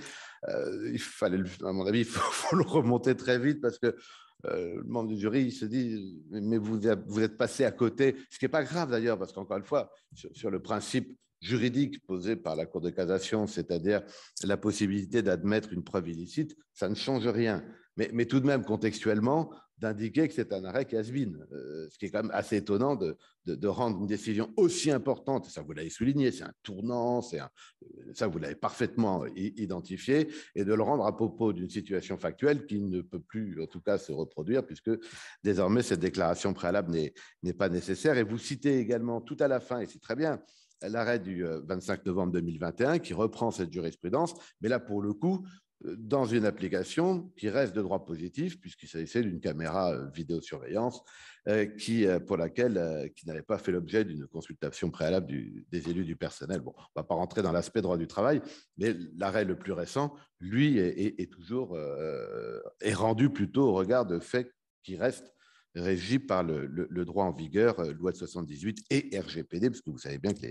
Il fallait, à mon avis, il faut le remonter très vite parce que le membre du jury, il se dit, mais vous êtes passé à côté, ce qui n'est pas grave d'ailleurs, parce qu'encore une fois, sur le principe juridique posé par la Cour de cassation, c'est-à-dire la possibilité d'admettre une preuve illicite, ça ne change rien. Mais tout de même, contextuellement, d'indiquer que c'est un arrêt has-been, ce qui est quand même assez étonnant de rendre une décision aussi importante, ça vous l'avez souligné, c'est un tournant, ça vous l'avez parfaitement identifié, et de le rendre à propos d'une situation factuelle qui ne peut plus, en tout cas, se reproduire, puisque désormais, cette déclaration préalable n'est pas nécessaire. Et vous citez également tout à la fin, et c'est très bien, l'arrêt du 25 novembre 2021 qui reprend cette jurisprudence, mais là, pour le coup, dans une application qui reste de droit positif, puisqu'il s'agissait d'une caméra vidéosurveillance pour laquelle qui n'avait pas fait l'objet d'une consultation préalable des élus du personnel. Bon, on ne va pas rentrer dans l'aspect droit du travail, mais l'arrêt le plus récent, lui, est toujours est rendu plutôt au regard de faits qui restent régis par le droit en vigueur, loi de 78 et RGPD, parce que vous savez bien que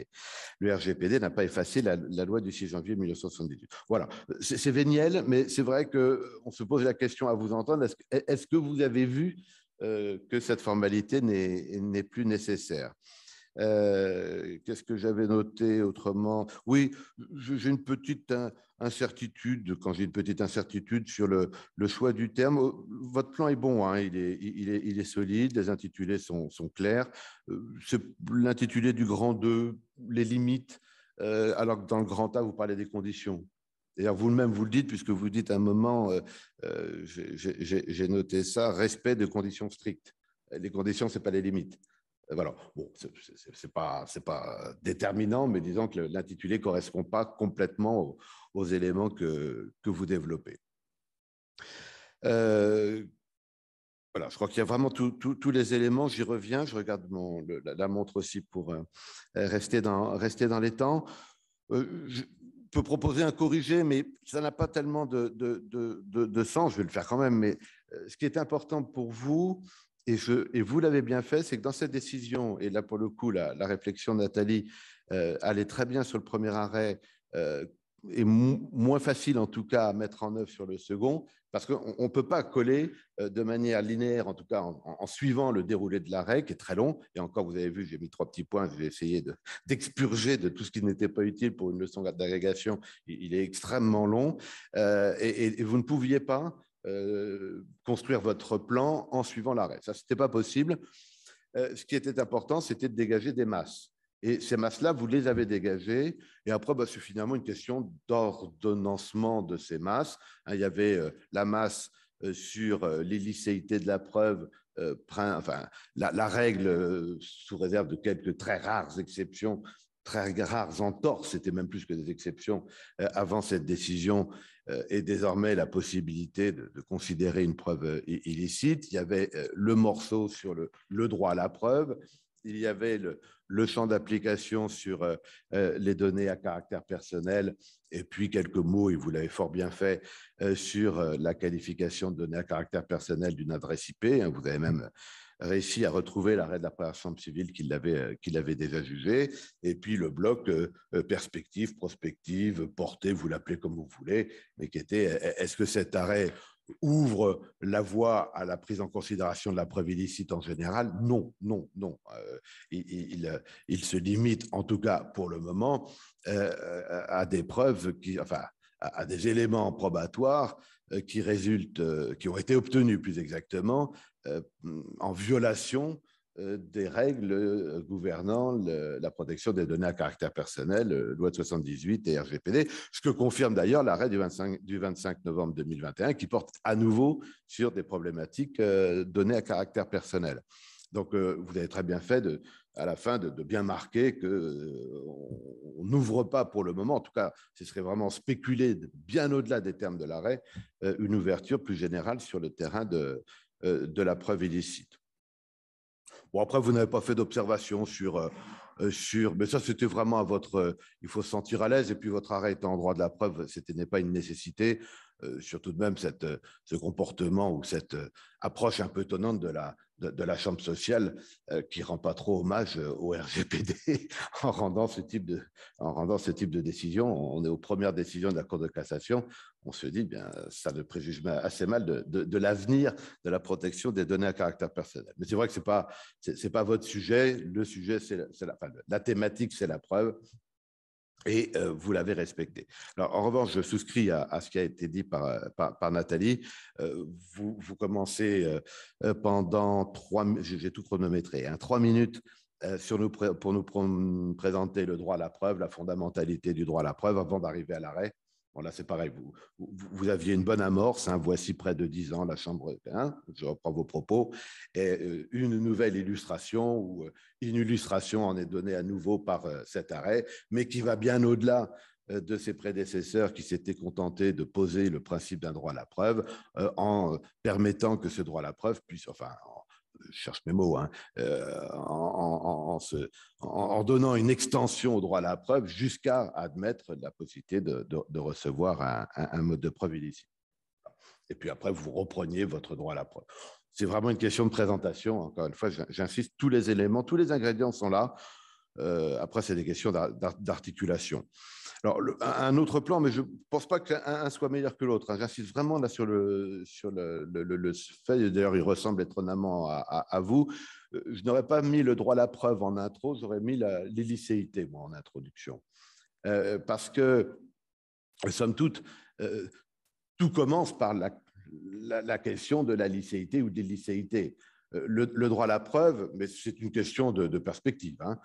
le RGPD n'a pas effacé la loi du 6 janvier 1978. Voilà, c'est véniel, mais c'est vrai qu'on se pose la question à vous entendre, est-ce que vous avez vu que cette formalité n'est plus nécessaire? Qu'est-ce que j'avais noté autrement? Oui, j'ai une petite incertitude, quand j'ai une petite incertitude sur le choix du terme. Votre plan est bon, hein, il est solide, les intitulés sont clairs. C'est l'intitulé du grand 2, les limites, alors que dans le grand A, vous parlez des conditions. D'ailleurs, vous-même, vous le dites, puisque vous dites à un moment, j'ai noté ça, respect de conditions strictes. Les conditions, ce n'est pas les limites. Voilà. Bon, c'est pas déterminant, mais disons que l'intitulé ne correspond pas complètement aux éléments que vous développez. Voilà, je crois qu'il y a vraiment tous les éléments. J'y reviens. Je regarde la montre aussi pour rester dans les temps. Je peux proposer un corrigé, mais ça n'a pas tellement de sens. Je vais le faire quand même. Mais ce qui est important pour vous, et vous l'avez bien fait, c'est que dans cette décision, et là pour le coup, la réflexion de Nathalie allait très bien sur le premier arrêt, et moins facile en tout cas à mettre en œuvre sur le second, parce qu'on ne peut pas coller de manière linéaire, en tout cas en suivant le déroulé de l'arrêt, qui est très long. Et encore, vous avez vu, j'ai mis 3 petits points, je vais essayer d'expurger de tout ce qui n'était pas utile pour une leçon d'agrégation. Il est extrêmement long, et vous ne pouviez pas construire votre plan en suivant l'arrêt. Ça, ce n'était pas possible. Ce qui était important, c'était de dégager des masses. Et ces masses-là, vous les avez dégagées. Et après, c'est finalement une question d'ordonnancement de ces masses. Il y avait la masse sur l'illicéité de la preuve, enfin, la règle, sous réserve de quelques très rares exceptions, très rares entorses, c'était même plus que des exceptions avant cette décision, et désormais la possibilité de considérer une preuve illicite. Il y avait le morceau sur le droit à la preuve. Il y avait le champ d'application sur les données à caractère personnel, et puis quelques mots, et vous l'avez fort bien fait, sur la qualification de données à caractère personnel d'une adresse IP. Vous avez même réussi à retrouver l'arrêt de la première chambre civile qui l'avait déjà jugé. Et puis le bloc perspective, prospective, portée, vous l'appelez comme vous voulez, mais qui était, est-ce que cet arrêt ouvre la voie à la prise en considération de la preuve illicite en général? Non, non, non. Il se limite, en tout cas pour le moment, à des preuves enfin, à des éléments probatoires qui ont été obtenus plus exactement en violation des règles gouvernant la protection des données à caractère personnel, loi de 78 et RGPD, ce que confirme d'ailleurs l'arrêt du 25 novembre 2021 qui porte à nouveau sur des problématiques données à caractère personnel. Donc, vous avez très bien fait à la fin de bien marquer qu'on n'ouvre pas pour le moment, en tout cas, ce serait vraiment spéculer bien au-delà des termes de l'arrêt, une ouverture plus générale sur le terrain de la preuve illicite. Bon, après, vous n'avez pas fait d'observation mais ça, c'était vraiment à votre... il faut se sentir à l'aise, et puis votre arrêt étant en droit de la preuve, ce n'est pas une nécessité, surtout de même ce comportement ou cette approche un peu étonnante de la chambre sociale qui ne rend pas trop hommage au RGPD en rendant ce type de décision. On est aux premières décisions de la Cour de cassation. On se dit, bien, ça ne préjuge assez mal de l'avenir de la protection des données à caractère personnel. Mais c'est vrai que ce n'est pas votre sujet. Le sujet, la thématique, c'est la preuve. Et vous l'avez respecté. Alors, en revanche, je souscris à ce qui a été dit par Nathalie. Vous commencez pendant 3 minutes, j'ai tout chronométré, 3 minutes pour nous présenter le droit à la preuve, la fondamentalité du droit à la preuve avant d'arriver à l'arrêt. Bon, là, c'est pareil, vous aviez une bonne amorce, voici près de 10 ans la Chambre, je reprends vos propos, et une nouvelle illustration, ou une illustration en est donnée à nouveau par cet arrêt, mais qui va bien au-delà de ses prédécesseurs qui s'étaient contentés de poser le principe d'un droit à la preuve en permettant que ce droit à la preuve puisse, enfin, je cherche mes mots, hein, en donnant une extension au droit à la preuve jusqu'à admettre la possibilité de recevoir un mode de preuve illicite. Et puis après, vous repreniez votre droit à la preuve. C'est vraiment une question de présentation. Encore une fois, j'insiste, tous les éléments, tous les ingrédients sont là. Après, c'est des questions d'articulation. Alors, un autre plan, mais je ne pense pas qu'un soit meilleur que l'autre. J'insiste vraiment là sur le fait, d'ailleurs, il ressemble étonnamment à vous. Je n'aurais pas mis le droit à la preuve en intro, j'aurais mis l'illicéité, moi, en introduction. Parce que, somme toute, tout commence par la question de la licéité ou de l'illicéité. Le droit à la preuve, mais c'est une question de perspective, hein,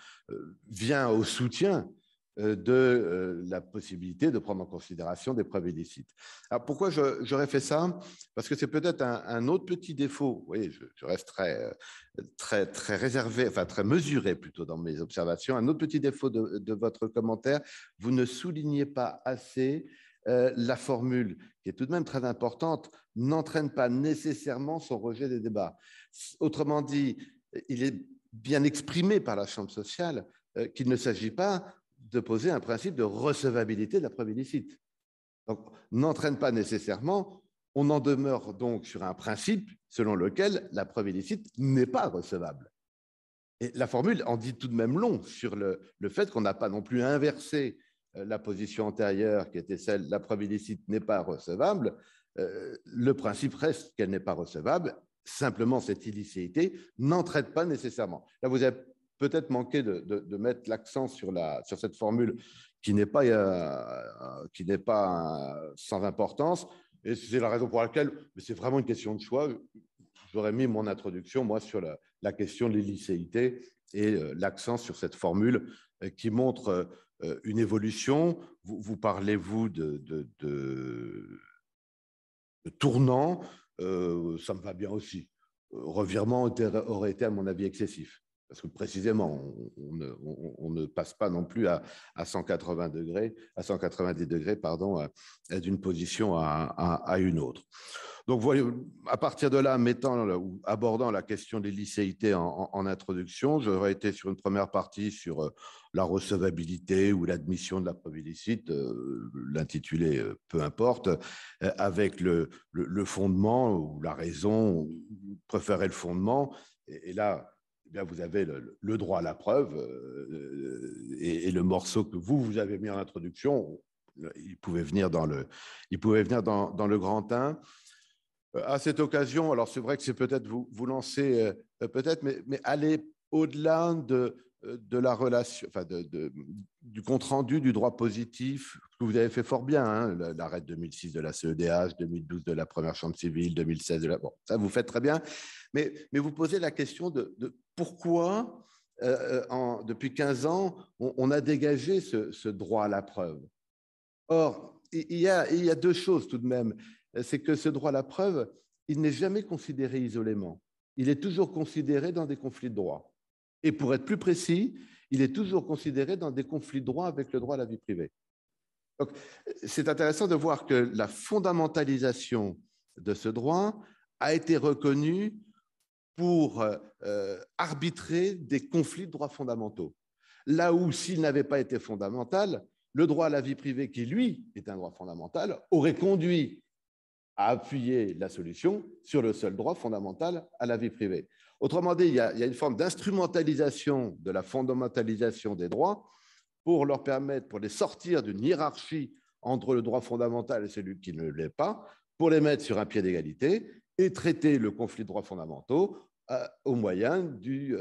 vient au soutien de la possibilité de prendre en considération des preuves illicites. Alors pourquoi j'aurais fait ça? Parce que c'est peut-être un autre petit défaut. Oui, je reste très réservé, enfin très mesuré plutôt dans mes observations. Un autre petit défaut de votre commentaire, vous ne soulignez pas assez la formule, qui est tout de même très importante, n'entraîne pas nécessairement son rejet des débats. Autrement dit, il est bien exprimé par la Chambre sociale qu'il ne s'agit pas de poser un principe de recevabilité de la preuve illicite. Donc, n'entraîne pas nécessairement, on en demeure donc sur un principe selon lequel la preuve illicite n'est pas recevable. Et la formule en dit tout de même long sur le fait qu'on n'a pas non plus inversé la position antérieure qui était celle la preuve illicite n'est pas recevable. Le principe reste qu'elle n'est pas recevable. Simplement, cette illicéité n'entraîne pas nécessairement. Là, vous avez peut-être manqué de mettre l'accent sur cette formule qui n'est pas sans importance. Et c'est la raison pour laquelle, mais c'est vraiment une question de choix, j'aurais mis mon introduction, moi, sur la question de l'illicéité et l'accent sur cette formule qui montre une évolution. Vous parlez, vous, de tournant, ça me va bien aussi. Revirement aurait été, à mon avis, excessif. Parce que précisément, on ne passe pas non plus à 180 degrés, à 190 degrés, pardon, d'une position à une autre. Donc, voyez, à partir de là, abordant la question des licéités en introduction, j'aurais été sur une première partie sur la recevabilité ou l'admission de la preuve illicite, l'intitulé peu importe, avec le fondement ou la raison, préférer le fondement. Et là, eh bien, vous avez le droit à la preuve et le morceau que vous avez mis en introduction, il pouvait venir dans le grand 1. À cette occasion, alors c'est vrai que c'est peut-être vous lancer, peut-être, mais aller au-delà de la relation, enfin du compte-rendu du droit positif, que vous avez fait fort bien, hein, l'arrêt 2006 de la CEDH, 2012 de la première chambre civile, 2016 de la... Bon, ça vous faites très bien, mais vous posez la question de pourquoi, depuis 15 ans, on a dégagé ce droit à la preuve. Or, il y a deux choses tout de même. C'est que ce droit à la preuve, il n'est jamais considéré isolément. Il est toujours considéré dans des conflits de droit. Et pour être plus précis, il est toujours considéré dans des conflits de droit avec le droit à la vie privée. Donc, c'est intéressant de voir que la fondamentalisation de ce droit a été reconnue pour arbitrer des conflits de droits fondamentaux. Là où, s'il n'avait pas été fondamental, le droit à la vie privée, qui lui est un droit fondamental, aurait conduit à appuyer la solution sur le seul droit fondamental à la vie privée. Autrement dit, il y a une forme d'instrumentalisation de la fondamentalisation des droits pour leur permettre, pour les sortir d'une hiérarchie entre le droit fondamental et celui qui ne l'est pas, pour les mettre sur un pied d'égalité et traiter le conflit de droits fondamentaux au moyen du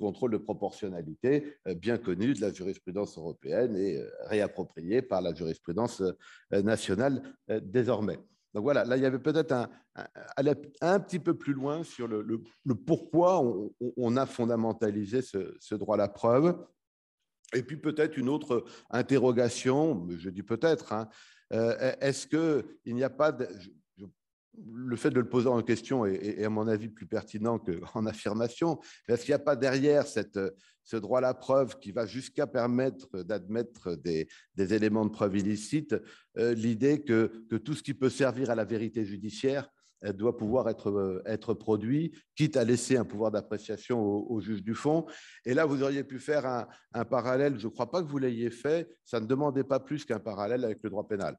contrôle de proportionnalité bien connu de la jurisprudence européenne et réapproprié par la jurisprudence nationale désormais. Donc voilà, là, il y avait peut-être aller un petit peu plus loin sur le pourquoi on a fondamentalisé ce droit à la preuve. Et puis peut-être une autre interrogation, je dis peut-être, hein, est-ce qu'il n'y a pas le fait de le poser en question est, à mon avis, plus pertinent qu'en affirmation. Est-ce qu'il n'y a pas derrière ce droit à la preuve qui va jusqu'à permettre d'admettre des éléments de preuve illicites, l'idée que tout ce qui peut servir à la vérité judiciaire doit pouvoir être produit, quitte à laisser un pouvoir d'appréciation au juge du fond. Et là, vous auriez pu faire un parallèle, je ne crois pas que vous l'ayez fait, ça ne demandait pas plus qu'un parallèle avec le droit pénal,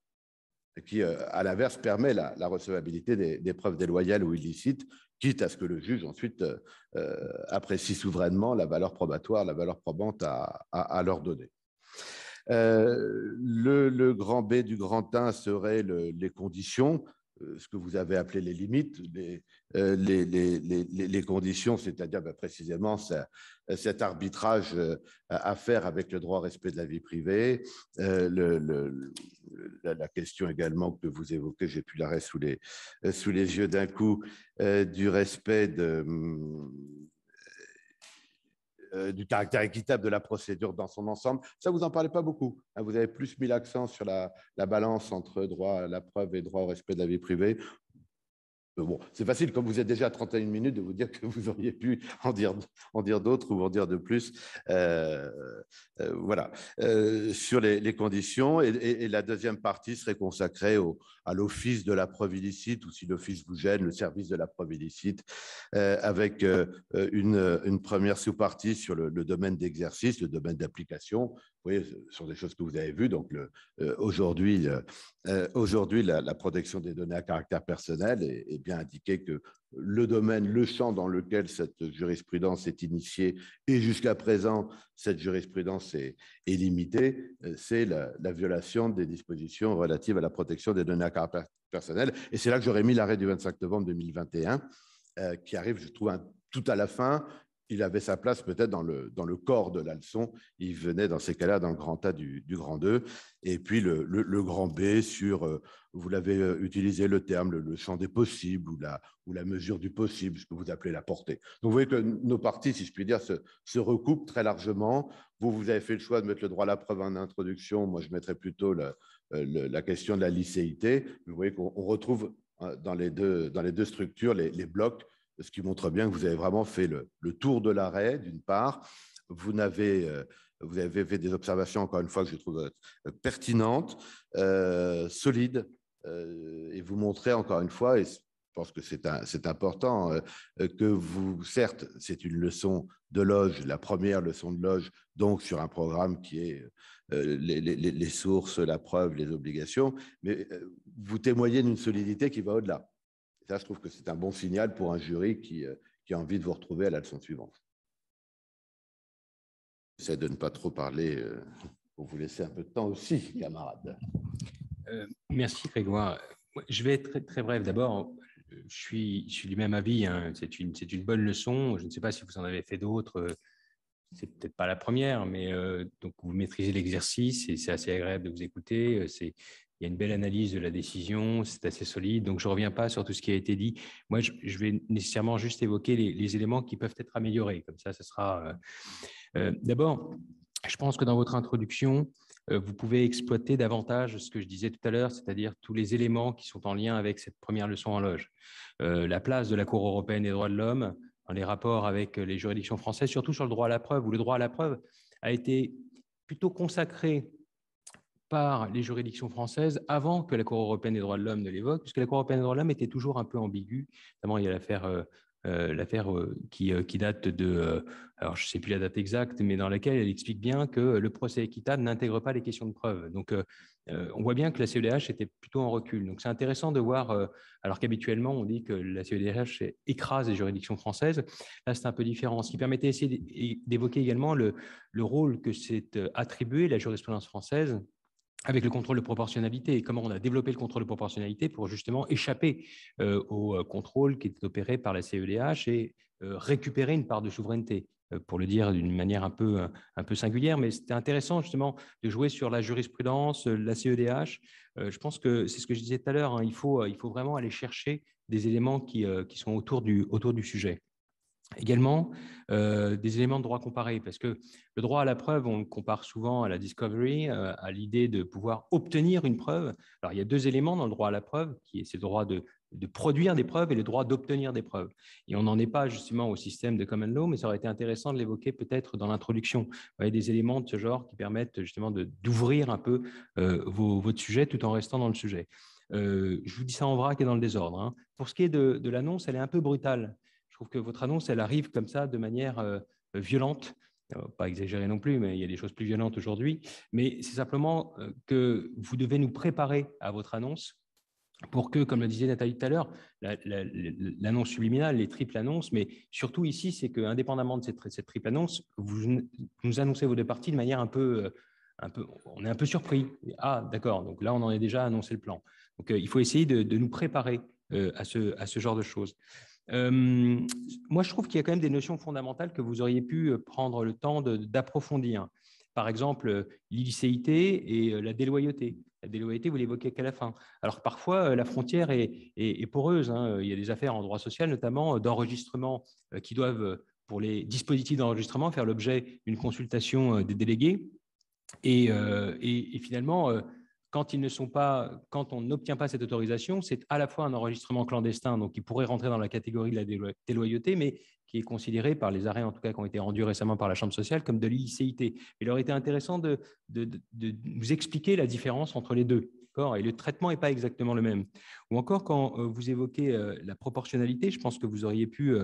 qui, à l'inverse, permet la recevabilité des preuves déloyales ou illicites, quitte à ce que le juge ensuite apprécie souverainement la valeur probatoire, la valeur probante à leur donner. Le grand B du grand 1 serait les conditions, ce que vous avez appelé les limites, les conditions, c'est-à-dire précisément cet arbitrage à faire avec le droit au respect de la vie privée, la question également que vous évoquez, j'ai plus l'arrêt sous les yeux d'un coup, du respect du caractère équitable de la procédure dans son ensemble. Ça, vous n'en parlez pas beaucoup. Vous avez plus mis l'accent sur la balance entre droit à la preuve et droit au respect de la vie privée. Bon, c'est facile, comme vous êtes déjà à 31 minutes, de vous dire que vous auriez pu en dire d'autres ou en dire de plus. Voilà. Sur les conditions. Et la deuxième partie serait consacrée à l'office de la preuve illicite, ou si l'office vous gêne, le service de la preuve illicite, avec une première sous-partie sur le domaine d'exercice, le domaine d'application. Vous voyez, ce sont des choses que vous avez vues. Donc, aujourd'hui, la protection des données à caractère personnel est bien indiqué que le domaine, le champ dans lequel cette jurisprudence est initiée, et jusqu'à présent, cette jurisprudence est limitée, c'est la violation des dispositions relatives à la protection des données à caractère personnel. Et c'est là que j'aurais mis l'arrêt du 25 novembre 2021, qui arrive, je trouve, tout à la fin. Il avait sa place peut-être dans le corps de la leçon. Il venait dans ces cas-là dans le grand A du grand 2. Et puis le grand B sur, vous l'avez utilisé le terme, le champ des possibles ou la mesure du possible, ce que vous appelez la portée. Donc vous voyez que nos parties, si je puis dire, se recoupent très largement. Vous avez fait le choix de mettre le droit à la preuve en introduction. Moi, je mettrais plutôt la question de la licéité. Vous voyez qu'on retrouve dans les deux structures les blocs, ce qui montre bien que vous avez vraiment fait le tour de l'arrêt, d'une part. Vous avez fait des observations, encore une fois, que je trouve pertinentes, solides, et vous montrez, encore une fois, et je pense que c'est important, que vous, certes, c'est une leçon de loge, la première leçon de loge, donc sur un programme qui est les sources, la preuve, les obligations, mais vous témoignez d'une solidité qui va au-delà. Et ça, je trouve que c'est un bon signal pour un jury qui a envie de vous retrouver à la leçon suivante. J'essaie de ne pas trop parler pour vous laisser un peu de temps aussi, camarades. Merci, Grégoire. Je vais être très, très bref. D'abord, je suis du même avis. Hein. C'est une bonne leçon. Je ne sais pas si vous en avez fait d'autres. C'est peut-être pas la première, mais donc vous maîtrisez l'exercice et c'est assez agréable de vous écouter. Il y a une belle analyse de la décision, c'est assez solide. Donc, je ne reviens pas sur tout ce qui a été dit. Moi, je vais nécessairement juste évoquer les éléments qui peuvent être améliorés. Comme ça sera… D'abord, je pense que dans votre introduction, vous pouvez exploiter davantage ce que je disais tout à l'heure, c'est-à-dire tous les éléments qui sont en lien avec cette première leçon en loge. La place de la Cour européenne des droits de l'homme dans les rapports avec les juridictions françaises, surtout sur le droit à la preuve, où le droit à la preuve a été plutôt consacré par les juridictions françaises avant que la Cour européenne des droits de l'homme ne l'évoque, puisque la Cour européenne des droits de l'homme était toujours un peu ambiguë. Notamment, il y a l'affaire qui date de… alors, je ne sais plus la date exacte, mais dans laquelle elle explique bien que le procès équitable n'intègre pas les questions de preuve. Donc, on voit bien que la CEDH était plutôt en recul. Donc, c'est intéressant de voir, alors qu'habituellement, on dit que la CEDH écrase les juridictions françaises. Là, c'est un peu différent. Ce qui permettait d'évoquer également le rôle que s'est attribué la jurisprudence française avec le contrôle de proportionnalité et comment on a développé le contrôle de proportionnalité pour justement échapper au contrôle qui est opéré par la CEDH et récupérer une part de souveraineté, pour le dire d'une manière un peu singulière. Mais c'était intéressant justement de jouer sur la jurisprudence, la CEDH. Je pense que c'est ce que je disais tout à l'heure, hein, il faut vraiment aller chercher des éléments qui sont autour du sujet. Également, des éléments de droit comparé, parce que le droit à la preuve, on le compare souvent à la discovery, à l'idée de pouvoir obtenir une preuve. Alors, il y a deux éléments dans le droit à la preuve, c'est le droit de produire des preuves et le droit d'obtenir des preuves. Et on n'en est pas justement au système de common law, mais ça aurait été intéressant de l'évoquer peut-être dans l'introduction. Vous voyez, des éléments de ce genre qui permettent justement d'ouvrir un peu votre sujet tout en restant dans le sujet. Je vous dis ça en vrac et dans le désordre, hein. Pour ce qui est de l'annonce, elle est un peu brutale. Je trouve que votre annonce, elle arrive comme ça de manière violente. Pas exagéré non plus, mais il y a des choses plus violentes aujourd'hui. Mais c'est simplement que vous devez nous préparer à votre annonce pour que, comme le disait Nathalie tout à l'heure, l'annonce subliminale, les triples annonces, mais surtout ici, c'est qu'indépendamment de cette triple annonce, vous nous annoncez vos deux parties de manière un peu, on est un peu surpris. Ah, d'accord, donc là, on en est déjà annoncé le plan. Donc, il faut essayer de nous préparer à ce genre de choses. Moi, je trouve qu'il y a quand même des notions fondamentales que vous auriez pu prendre le temps d'approfondir. Par exemple, l'illicéité et la déloyauté. La déloyauté, vous l'évoquez qu'à la fin. Alors que parfois, la frontière est poreuse, hein. Il y a des affaires en droit social, notamment d'enregistrement, qui doivent, pour les dispositifs d'enregistrement, faire l'objet d'une consultation des délégués. Et finalement, quand on n'obtient pas cette autorisation, c'est à la fois un enregistrement clandestin, donc qui pourrait rentrer dans la catégorie de la déloyauté, mais qui est considéré par les arrêts, en tout cas, qui ont été rendus récemment par la Chambre sociale, comme de l'illicéité. Il aurait été intéressant de vous expliquer la différence entre les deux. Et le traitement n'est pas exactement le même. Ou encore, quand vous évoquez la proportionnalité, je pense que vous auriez pu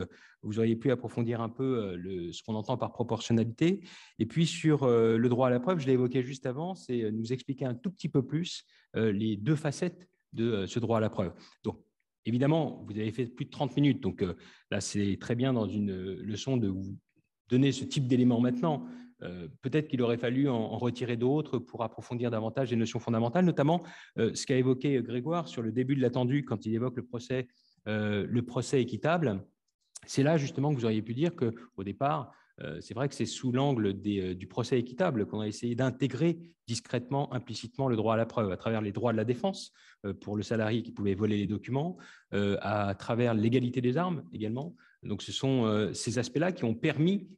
approfondir un peu ce qu'on entend par proportionnalité. Et puis, sur le droit à la preuve, je l'ai évoqué juste avant, c'est nous expliquer un tout petit peu plus les deux facettes de ce droit à la preuve. Donc, évidemment, vous avez fait plus de 30 minutes, donc là, c'est très bien dans une leçon de vous donner ce type d'éléments maintenant. Peut-être qu'il aurait fallu en retirer d'autres pour approfondir davantage les notions fondamentales, notamment ce qu'a évoqué Grégoire sur le début de l'attendu quand il évoque le procès équitable. C'est là justement que vous auriez pu dire qu'au départ, c'est vrai que c'est sous l'angle du procès équitable qu'on a essayé d'intégrer discrètement, implicitement le droit à la preuve, à travers les droits de la défense pour le salarié qui pouvait voler les documents, à travers l'égalité des armes également. Donc ce sont ces aspects-là qui ont permis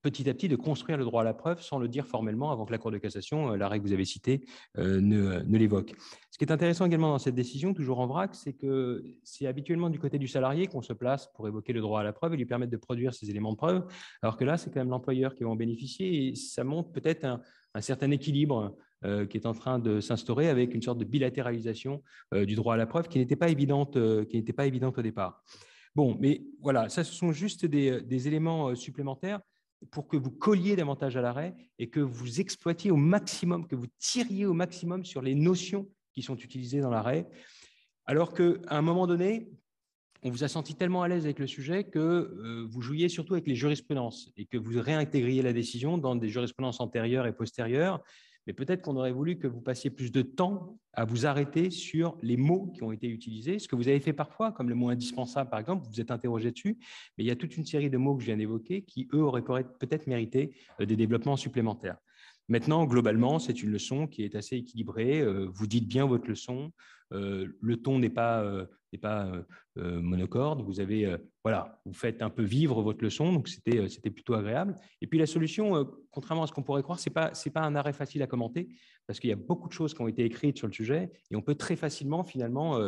petit à petit de construire le droit à la preuve sans le dire formellement avant que la Cour de cassation, l'arrêt que vous avez cité, ne l'évoque. Ce qui est intéressant également dans cette décision, toujours en vrac, c'est que c'est habituellement du côté du salarié qu'on se place pour évoquer le droit à la preuve et lui permettre de produire ces éléments de preuve, alors que là, c'est quand même l'employeur qui va en bénéficier et ça montre peut-être un certain équilibre qui est en train de s'instaurer avec une sorte de bilatéralisation du droit à la preuve qui n'était pas évidente au départ. Bon, mais voilà, ça, ce sont juste des éléments supplémentaires pour que vous colliez davantage à l'arrêt et que vous exploitiez au maximum, que vous tiriez au maximum sur les notions qui sont utilisées dans l'arrêt, alors qu'à un moment donné, on vous a senti tellement à l'aise avec le sujet que vous jouiez surtout avec les jurisprudences et que vous réintégriez la décision dans des jurisprudences antérieures et postérieures. Mais peut-être qu'on aurait voulu que vous passiez plus de temps à vous arrêter sur les mots qui ont été utilisés, ce que vous avez fait parfois, comme le mot indispensable, par exemple, vous vous êtes interrogé dessus, mais il y a toute une série de mots que je viens d'évoquer qui, eux, auraient peut-être mérité des développements supplémentaires. Maintenant, globalement, c'est une leçon qui est assez équilibrée. Vous dites bien votre leçon. Le ton n'est pas monocorde. Vous avez, vous faites un peu vivre votre leçon, donc c'était plutôt agréable. Et puis la solution, contrairement à ce qu'on pourrait croire, c'est pas un arrêt facile à commenter parce qu'il y a beaucoup de choses qui ont été écrites sur le sujet et on peut très facilement finalement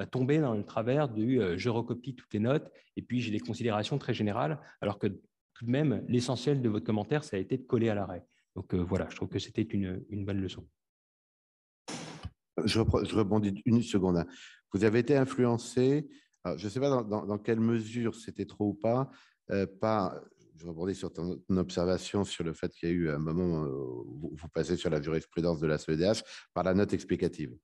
tomber dans le travers du je recopie toutes les notes et puis j'ai des considérations très générales, alors que tout de même l'essentiel de votre commentaire, ça a été de coller à l'arrêt. Donc voilà, je trouve que c'était une bonne leçon. Je rebondis une seconde. Vous avez été influencé, je ne sais pas dans quelle mesure c'était trop ou pas, je rebondis sur ton observation sur le fait qu'il y a eu un moment où vous passez sur la jurisprudence de la CEDH par la note explicative.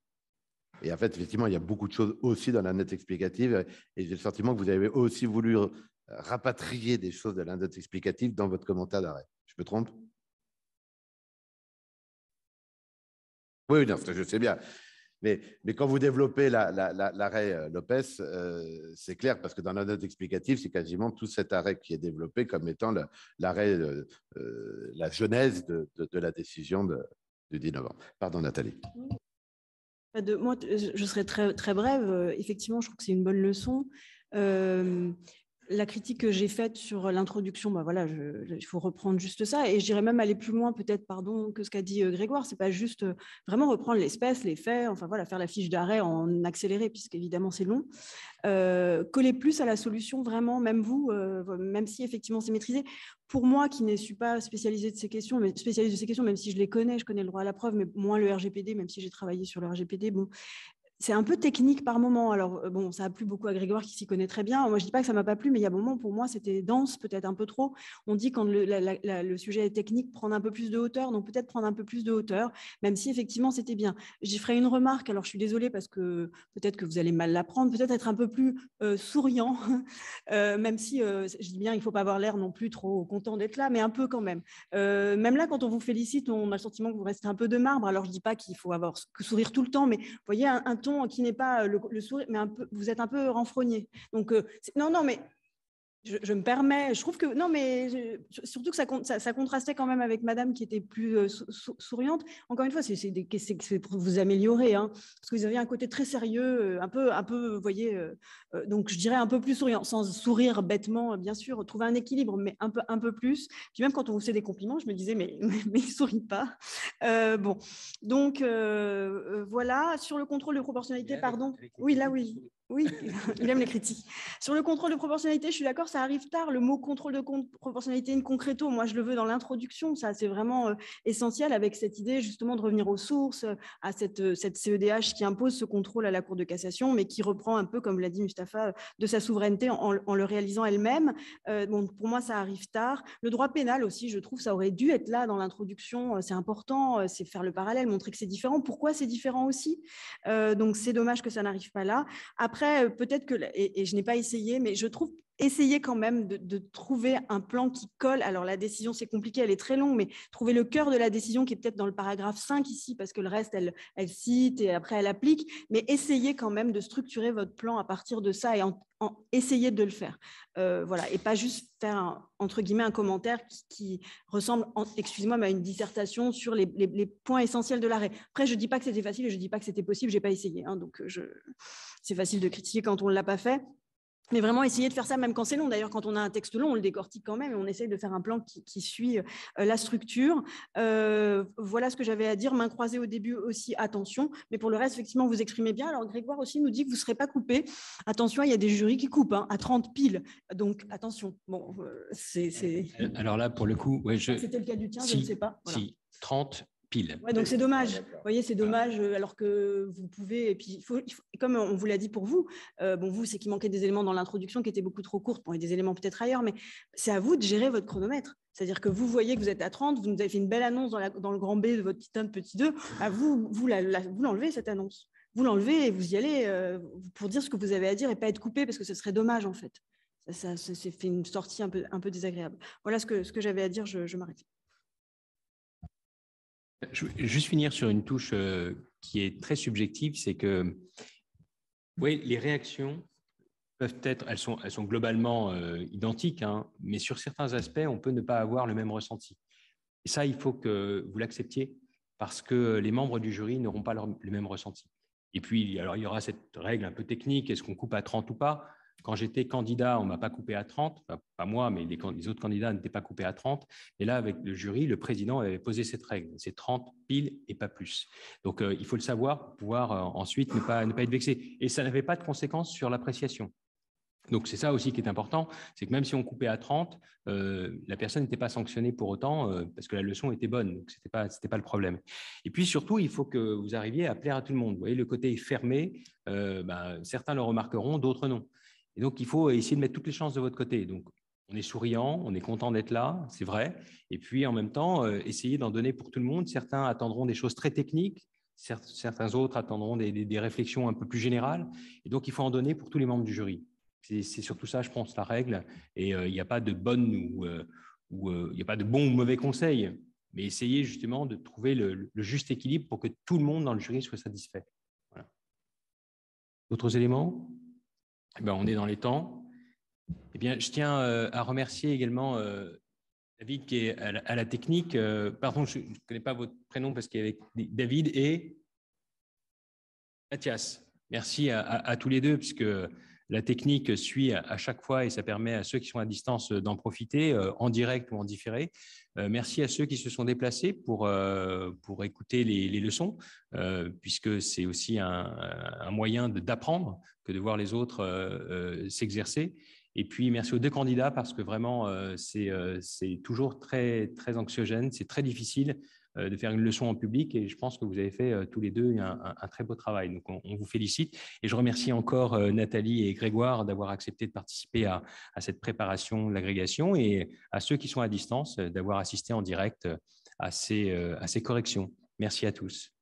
Et en fait, effectivement, il y a beaucoup de choses aussi dans la note explicative et j'ai le sentiment que vous avez aussi voulu rapatrier des choses de la note explicative dans votre commentaire d'arrêt. Je me trompe? Oui, non, je sais bien. Mais quand vous développez l'arrêt Lopez, c'est clair, parce que dans la note explicative, c'est quasiment tout cet arrêt qui est développé comme étant l'arrêt, la genèse de la décision du 10 novembre. Pardon, Nathalie. Moi, je serai très, très brève. Effectivement, je trouve que c'est une bonne leçon. la critique que j'ai faite sur l'introduction, bah voilà, il faut reprendre juste ça. Et je dirais même aller plus loin, peut-être, pardon, que ce qu'a dit Grégoire. C'est pas juste vraiment reprendre l'espèce, les faits, enfin voilà, faire la fiche d'arrêt en accéléré, puisqu'évidemment c'est long. Coller plus à la solution, vraiment, même vous, même si effectivement c'est maîtrisé. Pour moi, qui ne suis pas spécialisée de ces questions, même si je les connais, je connais le droit à la preuve, mais moins le RGPD, même si j'ai travaillé sur le RGPD, bon. C'est un peu technique par moment. Alors, bon, ça a plu beaucoup à Grégoire qui s'y connaît très bien. Moi, je ne dis pas que ça ne m'a pas plu, mais il y a un moment, pour moi, c'était dense, peut-être un peu trop. On dit quand le sujet est technique, prendre un peu plus de hauteur, donc peut-être prendre un peu plus de hauteur, même si effectivement, c'était bien. J'y ferai une remarque, alors je suis désolée parce que peut-être que vous allez mal l'apprendre, peut-être être un peu plus souriant, même si je dis bien, il ne faut pas avoir l'air non plus trop content d'être là, mais un peu quand même. Même là, quand on vous félicite, on a le sentiment que vous restez un peu de marbre. Alors, je ne dis pas qu'il faut avoir que sourire tout le temps, mais vous voyez, un ton qui n'est pas le sourire, mais vous êtes un peu renfrogné. Donc, non, mais je me permets, je trouve que, non, mais surtout que ça contrastait quand même avec madame qui était plus souriante. Encore une fois, c'est pour vous améliorer, hein, parce que vous avez un côté très sérieux, un peu, vous voyez, donc je dirais un peu plus souriant, sans sourire bêtement, bien sûr, trouver un équilibre, mais un peu plus. Puis même quand on vous fait des compliments, je me disais, mais il sourit pas. Bon, donc voilà, sur le contrôle de proportionnalité, pardon. Oui, là, oui. Oui, il aime les critiques. Sur le contrôle de proportionnalité, je suis d'accord, ça arrive tard. Le mot contrôle de proportionnalité in concreto, moi, je le veux dans l'introduction. Ça, c'est vraiment essentiel avec cette idée, justement, de revenir aux sources, à cette CEDH qui impose ce contrôle à la Cour de cassation, mais qui reprend un peu, comme l'a dit Mustapha, de sa souveraineté en le réalisant elle-même. Bon, pour moi, ça arrive tard. Le droit pénal aussi, je trouve, ça aurait dû être là dans l'introduction. C'est important, c'est faire le parallèle, montrer que c'est différent. Pourquoi c'est différent aussi? Donc, c'est dommage que ça n'arrive pas là. Après, peut-être que, et je n'ai pas essayé, mais je trouve essayer quand même de trouver un plan qui colle. Alors, la décision, c'est compliqué, elle est très longue, mais trouver le cœur de la décision qui est peut-être dans le paragraphe 5 ici, parce que le reste, elle cite et après, elle applique, mais essayez quand même de structurer votre plan à partir de ça et essayer de le faire. Voilà, et pas juste faire, entre guillemets, un commentaire qui ressemble, excusez-moi, mais à une dissertation sur les points essentiels de l'arrêt. Après, je ne dis pas que c'était facile et je ne dis pas que c'était possible, je n'ai pas essayé. Hein, donc, c'est facile de critiquer quand on ne l'a pas fait. Mais vraiment essayer de faire ça même quand c'est long. D'ailleurs, quand on a un texte long, on le décortique quand même et on essaye de faire un plan qui suit la structure. Voilà ce que j'avais à dire. Main croisée au début aussi, attention. Mais pour le reste, effectivement, vous exprimez bien. Alors, Grégoire aussi nous dit que vous ne serez pas coupé. Attention, il y a des jurys qui coupent à 30 piles. Donc, attention. Bon, Alors là, pour le coup, ouais, c'était le cas du tien, je ne sais pas. Voilà. Si, 30 pile. Ouais, donc c'est dommage. Vous voyez, c'est dommage alors que vous pouvez. Et puis, il faut, comme on vous l'a dit pour vous, bon, vous, c'est qu'il manquait des éléments dans l'introduction qui étaient beaucoup trop courtes. Bon, il y a des éléments peut-être ailleurs, mais c'est à vous de gérer votre chronomètre. C'est-à-dire que vous voyez que vous êtes à 30, vous nous avez fait une belle annonce dans le grand B de votre petit 1 de petit 2. À vous l'enlevez, cette annonce. Vous l'enlevez et vous y allez pour dire ce que vous avez à dire et pas être coupé parce que ce serait dommage, en fait. Ça s'est fait une sortie un peu désagréable. Voilà ce que j'avais à dire, je m'arrête. Je vais juste finir sur une touche qui est très subjective, c'est que oui, les réactions peuvent être, elles sont globalement identiques, hein, mais sur certains aspects, on peut ne pas avoir le même ressenti. Et ça, il faut que vous l'acceptiez parce que les membres du jury n'auront pas le même ressenti. Et puis, alors, il y aura cette règle un peu technique, est-ce qu'on coupe à 30 ou pas? Quand j'étais candidat, on ne m'a pas coupé à 30, enfin, pas moi, mais les autres candidats n'étaient pas coupés à 30. Et là, avec le jury, le président avait posé cette règle, c'est 30 piles et pas plus. Donc, il faut le savoir pour pouvoir ensuite ne pas être vexé. Et ça n'avait pas de conséquences sur l'appréciation. Donc, c'est ça aussi qui est important, c'est que même si on coupait à 30, la personne n'était pas sanctionnée pour autant parce que la leçon était bonne, donc ce n'était pas le problème. Et puis surtout, il faut que vous arriviez à plaire à tout le monde. Vous voyez, le côté fermé, certains le remarqueront, d'autres non. Et donc, il faut essayer de mettre toutes les chances de votre côté. Donc, on est souriant, on est content d'être là, c'est vrai. Et puis, en même temps, essayer d'en donner pour tout le monde. Certains attendront des choses très techniques, certains autres attendront des réflexions un peu plus générales. Et donc, il faut en donner pour tous les membres du jury. C'est surtout ça, je pense, la règle. Et il n'y a pas de bonne il n'y a pas de bon ou mauvais conseil, mais essayez justement de trouver le juste équilibre pour que tout le monde dans le jury soit satisfait. Voilà. D'autres éléments? Eh bien, on est dans les temps. Eh bien, je tiens à remercier également David qui est à la technique. Pardon, je ne connais pas votre prénom parce qu'il y avait David et Mathias. Merci à tous les deux puisque La technique suit à chaque fois et ça permet à ceux qui sont à distance d'en profiter en direct ou en différé. Merci à ceux qui se sont déplacés pour écouter les leçons, puisque c'est aussi un moyen d'apprendre que de voir les autres s'exercer. Et puis, merci aux deux candidats parce que vraiment, c'est toujours très, très anxiogène, c'est très difficile de faire une leçon en public et je pense que vous avez fait tous les deux un très beau travail. Donc, on vous félicite et je remercie encore Nathalie et Grégoire d'avoir accepté de participer à cette préparation de l'agrégation et à ceux qui sont à distance d'avoir assisté en direct à ces corrections. Merci à tous.